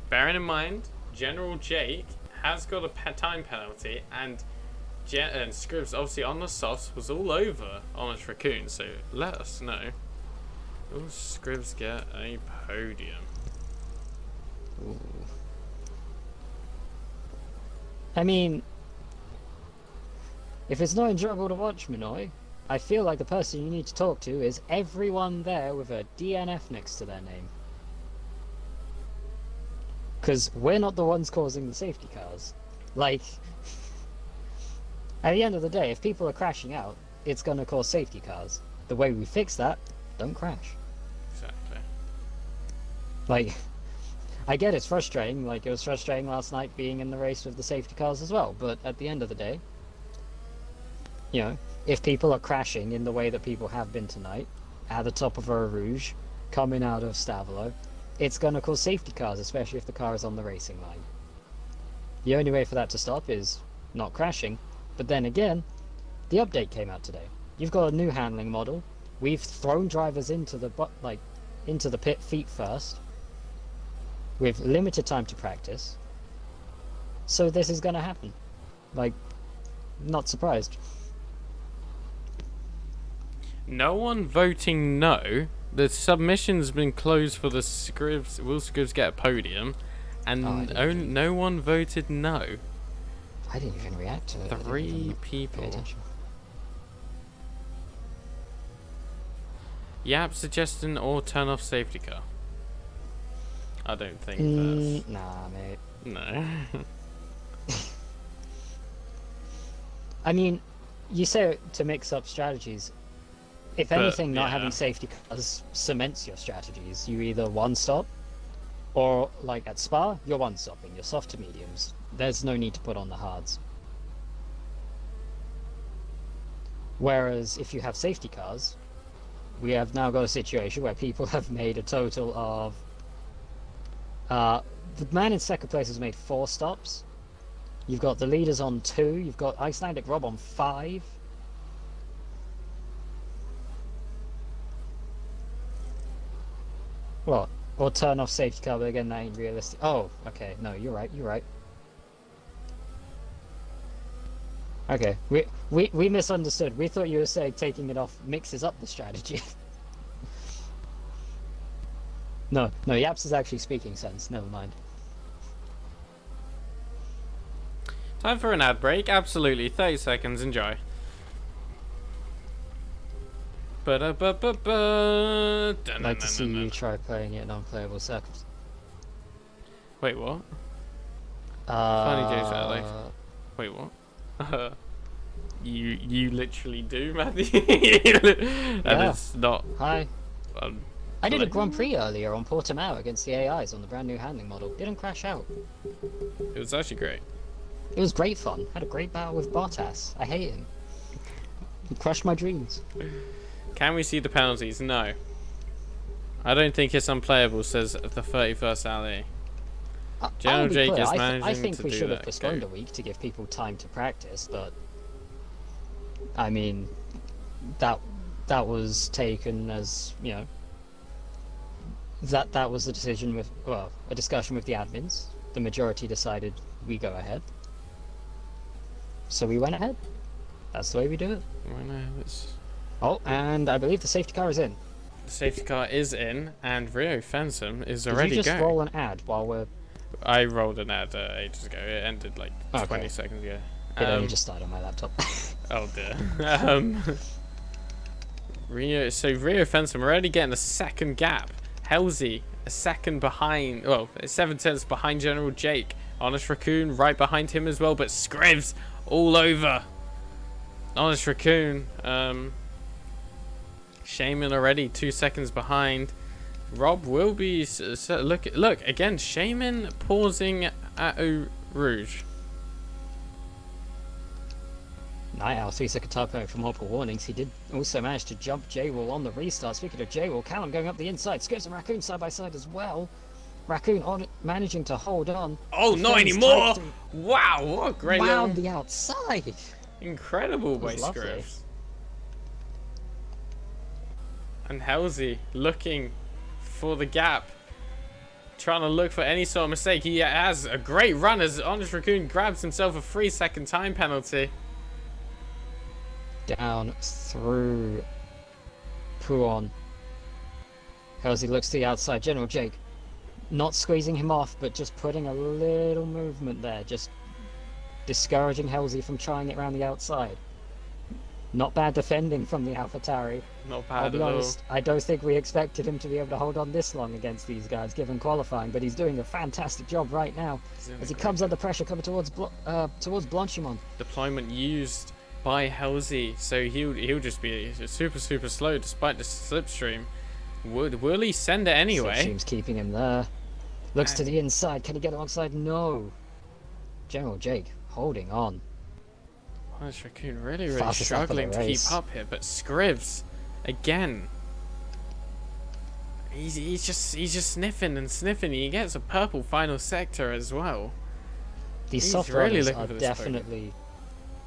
Bearing in mind, General Jake has got a time penalty, and Scrivs obviously on the softs was all over Honest Raccoon, so let us know. Will Scrivs get a podium? Ooh. I mean, if it's not enjoyable to watch, Minoy, I feel like the person you need to talk to is everyone there with a DNF next to their name. Because we're not the ones causing the safety cars. Like, at the end of the day, if people are crashing out, it's going to cause safety cars. The way we fix that, don't crash. Exactly. Like, I get it's frustrating, like it was frustrating last night being in the race with the safety cars as well, but at the end of the day, you know, if people are crashing in the way that people have been tonight, at the top of Eau Rouge, coming out of Stavelo, it's going to cause safety cars, especially if the car is on the racing line. The only way for that to stop is not crashing, but then again, the update came out today. You've got a new handling model, we've thrown drivers into the pit feet first, with limited time to practice, so this is going to happen. Like, not surprised. No one voting no. The submission's been closed for the Scrivs. Will Scrivs get a podium? And no one voted no. I didn't even react to it. 3 people. Yap suggesting or turn off safety car. I don't think that's... Nah, mate. No. I mean, you say it to mix up strategies. If anything, not having safety cars cements your strategies. You either one-stop, or, like at Spa, you're one-stopping. You're soft to mediums. There's no need to put on the hards. Whereas, if you have safety cars, we have now got a situation where people have made a total of... the man in second place has made 4 stops. You've got the leaders on 2. You've got Icelandic Rob on 5. What? Or turn off safety car, but again, that ain't realistic. Oh, okay. No, you're right. You're right. Okay, we misunderstood. We thought you were saying taking it off mixes up the strategy. No, Yaps is actually speaking sense. Never mind. Time for an ad break. Absolutely. 30 seconds. Enjoy. I'd like to see you try playing it in unplayable circles. Wait, what? Funny days out life. Wait, what? You literally do, Matthew? That is not... Hi. I did a Grand Prix earlier on Portimao against the AIs on the brand new handling model. Didn't crash out. It was actually great. It was great fun. Had a great battle with Bottas. I hate him. He crushed my dreams. Can we see the penalties? No. I don't think it's unplayable, says the 31st alley. General Jake is managing I think to we do should have that. postponed a week to give people time to practice, but I mean, that was taken as, you know, that was the decision with, well, a discussion with the admins. The majority decided we go ahead, so we went ahead. That's the way we do it. Right now, it's... Oh, and I believe the safety car is in. The safety car is in, and Rio Fensum is already going. Did you just roll an ad while we're... I rolled an ad ages ago. It ended like 20 seconds ago. It only just started on my laptop. Oh dear. Rio Fensum already getting a second gap. Halsey a second behind. Well, 7 tenths behind General Jake. Honest Raccoon right behind him as well, but Scrivs all over Honest Raccoon. Shaman already 2 seconds behind. Rob will be look again. Shaman pausing at Eau Rouge. Night Owl, 3-second time penalty for multiple warnings. He did also manage to jump J-Wall on the restart. Speaking of J-Wall, Callum going up the inside. Scripps and Raccoon side by side as well. Raccoon managing to hold on. Oh, not anymore! Wow, what a great round little... the outside. Incredible by Scripps. And Halsey looking for the gap. Trying to look for any sort of mistake. He has a great run as Honest Raccoon grabs himself a 3-second time penalty. Down through Puon. Halsey looks to the outside. General Jake not squeezing him off, but just putting a little movement there. Just discouraging Halsey from trying it around the outside. Not bad defending from the AlphaTauri. Not bad I'll be honest, I don't think we expected him to be able to hold on this long against these guys, given qualifying, but he's doing a fantastic job right now as he comes under pressure coming towards Blanchimont. Deployment used by Halsey, so he'll just be super slow despite the slipstream. Will he send it anyway? Slipstream's keeping him there. Looks to the inside. Can he get alongside? No. General Jake holding on. Honest Raccoon really struggling to keep up here, but Scribs again. He's just sniffing and sniffing. He gets a purple final sector as well. These soft runners are definitely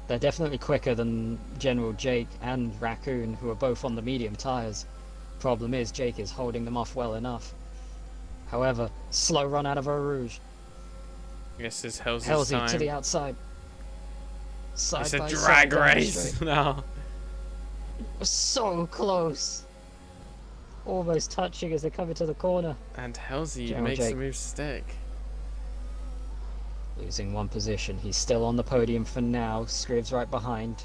they're definitely quicker than General Jake and Raccoon, who are both on the medium tires. Problem is, Jake is holding them off well enough. However, slow run out of Eau Rouge. Yes, it's Halsey's Halsey time. to the outside. It's a drag race now. So close. Almost touching as they come into the corner. And Halsey makes the move stick. Losing one position. He's still on the podium for now. Scribs right behind.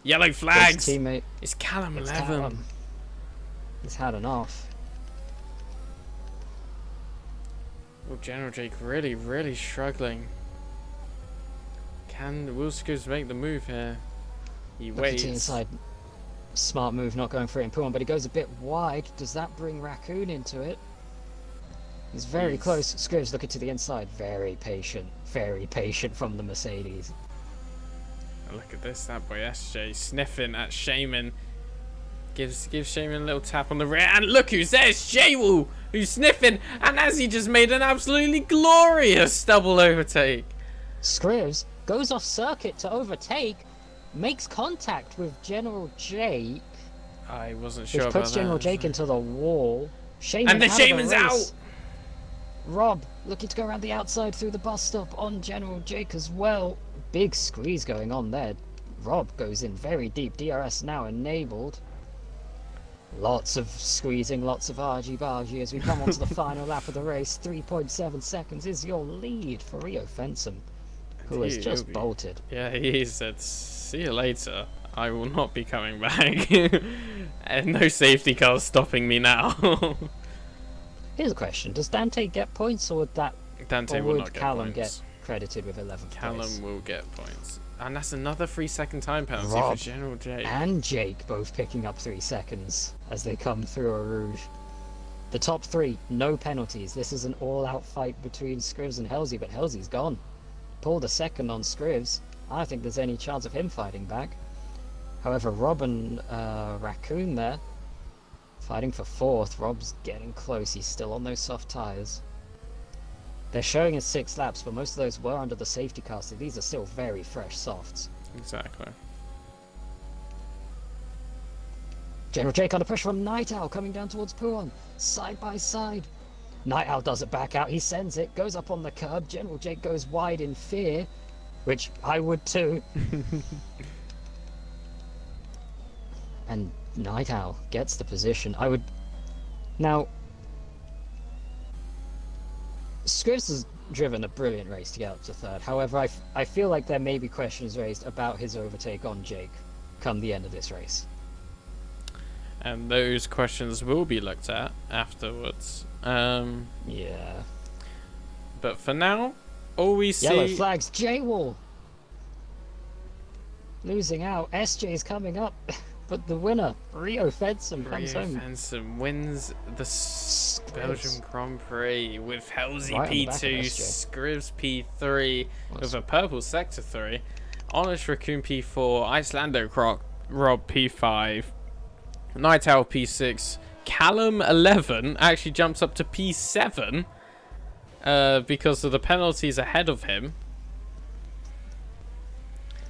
Yellow flags! His teammate. It's Callum 11. Callum. He's had enough. Oh, General Jake really struggling. Will Scribs make the move here? He waits. Inside. Smart move, not going for it in Pullman, but he goes a bit wide. Does that bring Raccoon into it? He's very close. Scribs looking to the inside. Very patient from the Mercedes. Look at this, that boy SJ sniffing at Shaman. Gives Shaman a little tap on the rear, and look who's there! It's J-Woo, who's sniffing, and as he just made an absolutely glorious double overtake. Scribs goes off circuit to overtake, makes contact with General Jake. I wasn't sure about that. Which puts General Jake into the wall. Shaman and the Shaman's out! Rob looking to go around the outside through the bus stop on General Jake as well. Big squeeze going on there. Rob goes in very deep. DRS now enabled. Lots of squeezing, lots of argy-bargy as we come onto the final lap of the race. 3.7 seconds is your lead for Rio Fensom, who has just bolted. Yeah, he said, see you later. I will not be coming back. And no safety cars stopping me now. Here's a question. Does Dante get points, or would Callum get credited with 11th Callum place? Will get points. And that's another 3-second time penalty for General Jake. And Jake both picking up 3 seconds as they come through Eau Rouge. The top 3, no penalties. This is an all-out fight between Scribs and Halsey, but Halsey's gone. Pulled a second on Scribs. I don't think there's any chance of him fighting back. However, Rob and Raccoon there, fighting for 4th. Rob's getting close. He's still on those soft tyres. They're showing us 6 laps, but most of those were under the safety car, so these are still very fresh softs. Exactly. General Jake under pressure from Night Owl coming down towards Puon. Side by side. Night Owl does it back out. He sends it. Goes up on the curb. General Jake goes wide in fear, which I would too. And Night Owl gets the position. Now, Scribs has driven a brilliant race to get up to 3rd. However, I feel like there may be questions raised about his overtake on Jake come the end of this race. And those questions will be looked at afterwards. Yeah. But for now, all we see... Yellow flags, J-Wall! Losing out. SJ's coming up. But the winner, Rio Fensom, comes home. Rio Fensom wins the Belgium Grand Prix with Halsey P2, Scribs P3 with a purple sector 3. Honest Raccoon P4, Icelandic Rob P5, Night Owl P6, Callum 11 actually jumps up to P7 because of the penalties ahead of him.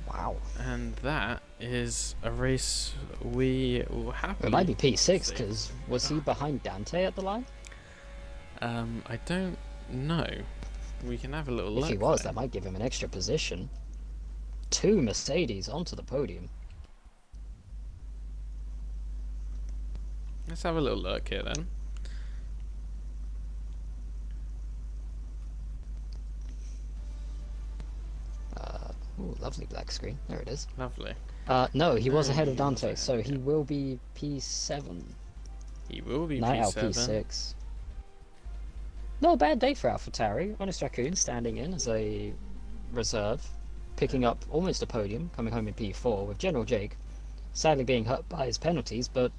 Wow. And that is a race we will happily It might be P6 because was he behind Dante at the line? I don't know. We can have a little look. If he was, though. that might give him an extra position. 2 Mercedes onto the podium. Let's have a little look here then. Ooh, lovely black screen. There it is. Lovely. No, he was ahead of Dante, so he will be P7. He will be Night Owl P7. P6. Not a bad day for AlphaTauri. Honest Raccoon standing in as a reserve, picking up almost a podium, coming home in P4 with General Jake, sadly being hurt by his penalties, but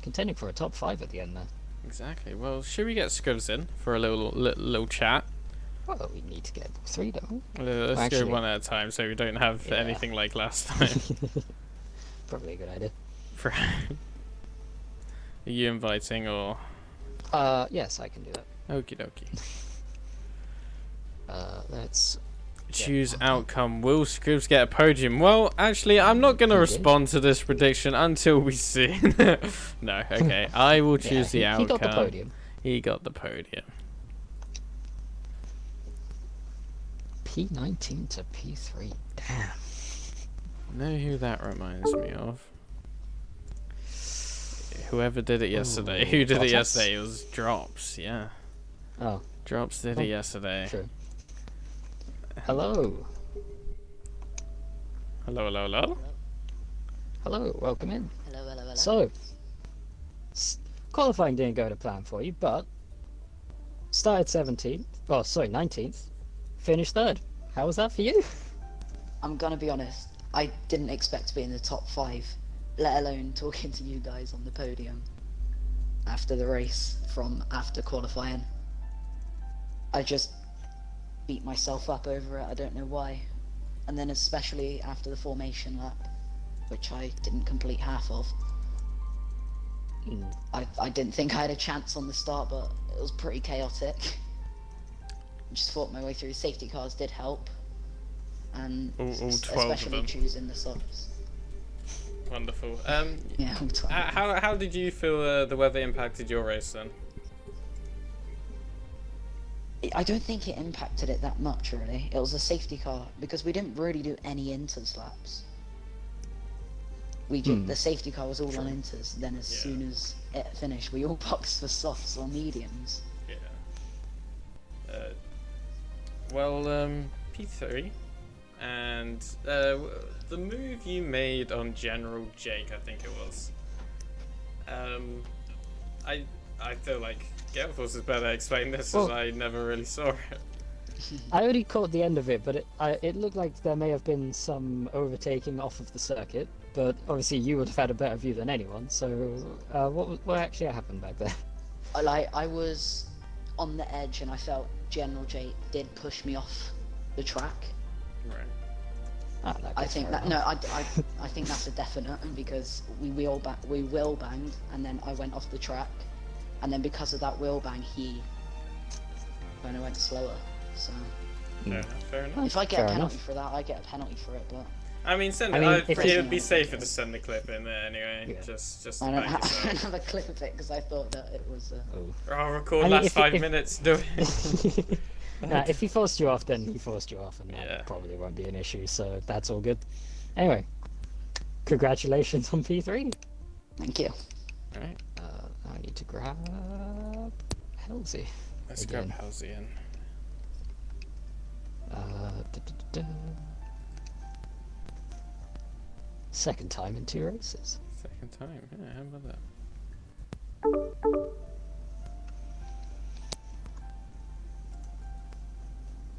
contending for a top 5 at the end there. Exactly. Well, should we get Scrivs in for a little chat? Well, we need to get 3, don't we? Let's actually- go one at a time so we don't have Yeah. anything like last time. Probably a good idea. Are you inviting or? Yes, I can do that. Okie dokie. Let's... Choose outcome. Will Scribs get a podium? Well, actually, I'm not going to He did. respond to this prediction until we see. No, okay. I will choose the outcome. He got the podium. He got the podium. P19 to P3. Damn. Know who that reminds me of? Whoever did it yesterday. Ooh, Who did it Bottas? yesterday? It was Drops, yeah. Oh, Drops did it yesterday. true. Hello. Hello, hello, hello. Hello, welcome in. Hello, hello, hello. So, qualifying didn't go to plan for you, but started 17th, oh sorry, 19th, finished 3rd. How was that for you? I'm gonna be honest, I didn't expect to be in the top 5, let alone talking to you guys on the podium after the race from after qualifying. I just beat myself up over it, I don't know why. And then especially after the formation lap, which I didn't complete half of. I didn't think I had a chance on the start, but it was pretty chaotic. Just fought my way through. Safety cars did help, and All 12 of especially them. choosing the softs. Wonderful. Yeah, all 12. How did you feel the weather impacted your race then? I don't think it impacted it that much, really. It was a safety car because we didn't really do any inters laps. We just, the safety car was all on inters. Then as soon as it finished, we all boxed for softs or mediums. Yeah. Well, P3, and the move you made on General Jake, I think it was. I feel like Gelfos is better explain this as Well- I never really saw it. I only caught the end of it, but it looked like there may have been some overtaking off of the circuit, but obviously you would have had a better view than anyone, so what actually happened back there? I was on the edge, and I felt General J did push me off the track. Right. Ah, that I gets think fair that enough. I think that's a definite because we wheel banged, and then I went off the track, and then because of that wheel bang, he kind of went slower. So Fair enough. if I get Fair a penalty enough. for that, I get a penalty for it. But I mean, send I it. mean, it if would it's- be safer to send the clip in there anyway. Yeah. Just to I don't, back I yourself. don't have a clip of it because I thought that it was. Oh. I'll record I mean, last if- 5 if- minutes. Do it. If he forced you off, then he forced you off, and that Yeah. probably won't be an issue, so that's all good. Anyway, congratulations on P3. Thank you. Alright, I need to grab Halsey. let's Again. grab Halsey in. Second time in 2 races. Second time. Yeah, how about that?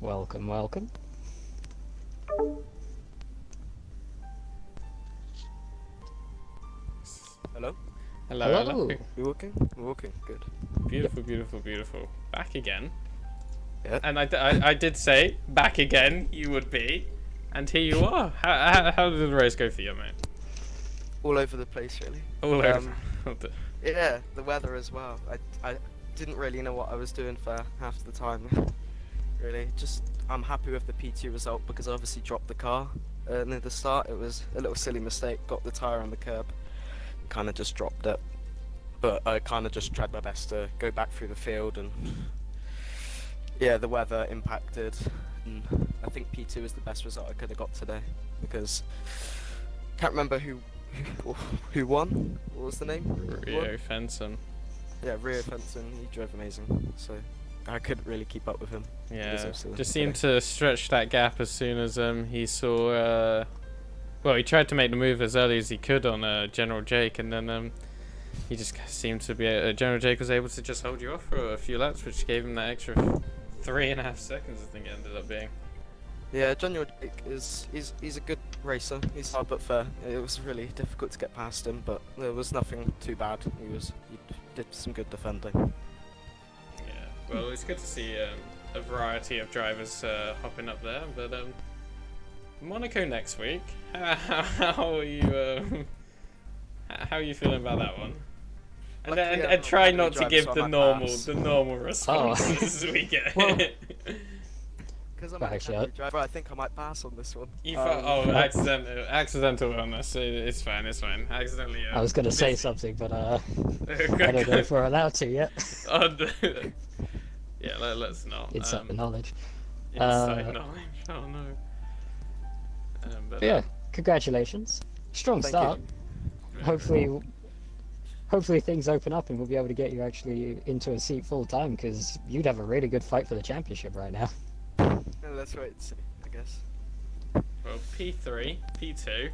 Welcome, welcome. Hello? Hello, Hello. hello. We working? We're working. Good. Beautiful, beautiful, beautiful. Back again. Yeah. And I did say back again you would be. And here you are. How did the race go for you, mate? All over the place, really. All over. Yeah, the weather as well. I didn't really know what I was doing for half the time. Really, just I'm happy with the P2 result because I obviously dropped the car near the start. It was a little silly mistake. Got the tyre on the curb, kind of just dropped it. But I kind of just tried my best to go back through the field, and yeah, the weather impacted. And I think P2 is the best result I could have got today because can't remember who won. What was the name? Rio Fenton. Yeah, Rio Fenton. He drove amazing, so I couldn't really keep up with him. Yeah, just seemed to stretch that gap as soon as he saw. Well, he tried to make the move as early as he could on General Jake, and then he just seemed to be. General Jake was able to just hold you off for a few laps, which gave him that extra 3.5 seconds. I think it ended up being. Yeah, General Jake he's a good racer. He's hard but fair. It was really difficult to get past him, but there was nothing too bad. He did some good defending. Yeah, well, it's good to see a variety of drivers hopping up there. But Monaco next week. How are you? How are you feeling about that one? And try not to give the normal responses we get. Because I'm a category driver, I think I might pass on this one. Accidental illness. It's fine. Accidentally. I was going to say something, but I don't know if we're allowed to yet. Yeah, let's not. Inside knowledge. Inside knowledge. Oh no. But yeah, congratulations. Strong start. You. Hopefully things open up and we'll be able to get you actually into a seat full time, because you'd have a really good fight for the championship right now. Let's wait and see, I guess. Well, P3, P2.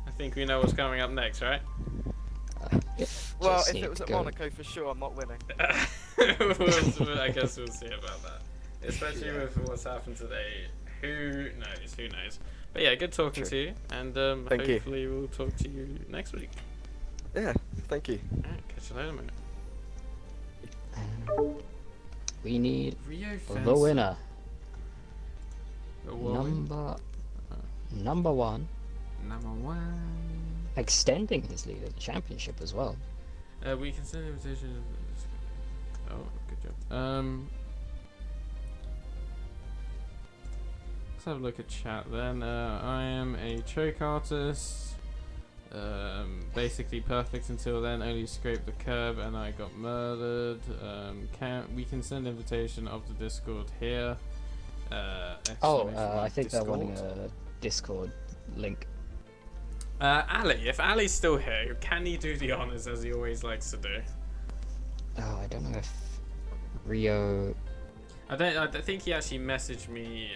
I think we know what's coming up next, right? Well, if it was at Monaco, for sure, I'm not winning. I guess we'll see about that. Especially with what's happened today. Who knows? But yeah, good talking to you, and hopefully we'll talk to you next week. Yeah, thank you. Alright, catch you later, mate. We need Rio the winner. The what? Number one. Number one. Extending his lead at the championship as well. We can send an invitation. Oh, good job. Let's have a look at chat then. I am a choke artist. Basically perfect until then. Only scraped the curb and I got murdered. We can send invitation of the Discord here. I think they're wanting a Discord link. Ali, if Ali's still here, can he do the honors as he always likes to do? Oh, I don't know if Rio. I think he actually messaged me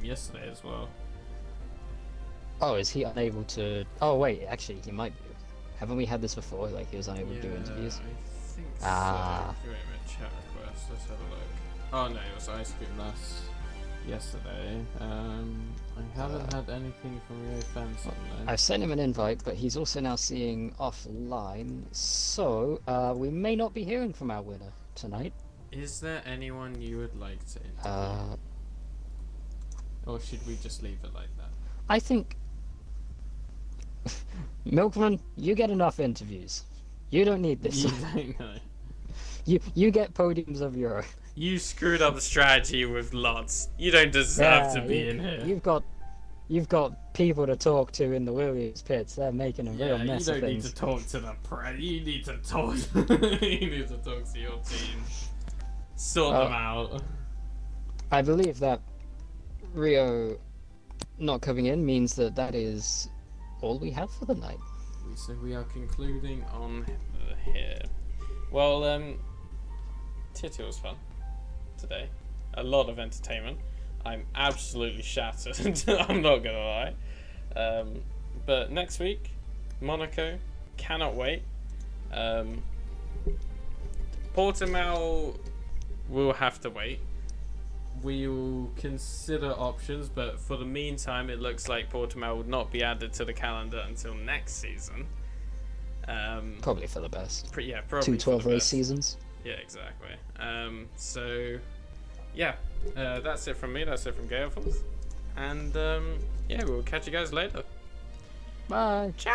yesterday as well. Oh, is he unable to? Oh wait, actually he might be. Haven't we had this before? Like he was unable to do interviews. I think so. Ah. Wait a minute, chat request. Let's have a look. Oh no, it was ice cream last yesterday. I haven't had anything from Rio Fence on there. I've sent him an invite, but he's also now seeing offline, so we may not be hearing from our winner tonight. Is there anyone you would like to interview? Or should we just leave it like that? I think Milkman, you get enough interviews. You don't need this. You don't know. You get podiums of your own. You screwed up the strategy with lots. You don't deserve to be in here. You've got people to talk to in the Williams pits. They're making a real mess of things. You don't need to talk to the press. You need to talk. You need to talk to your team. Sort them out. I believe that Rio not coming in means that is all we have for the night. So we are concluding on here. Well, Titty was fun today. A lot of entertainment. I'm absolutely shattered. I'm not gonna lie. But next week, Monaco. Cannot wait. Portimao will have to wait. We'll consider options, but for the meantime, it looks like Portimao will not be added to the calendar until next season. Probably for the best. Probably 2 12-race seasons. Yeah, exactly. So, yeah, that's it from me. That's it from Galeforce. And yeah, we'll catch you guys later. Bye. Ciao.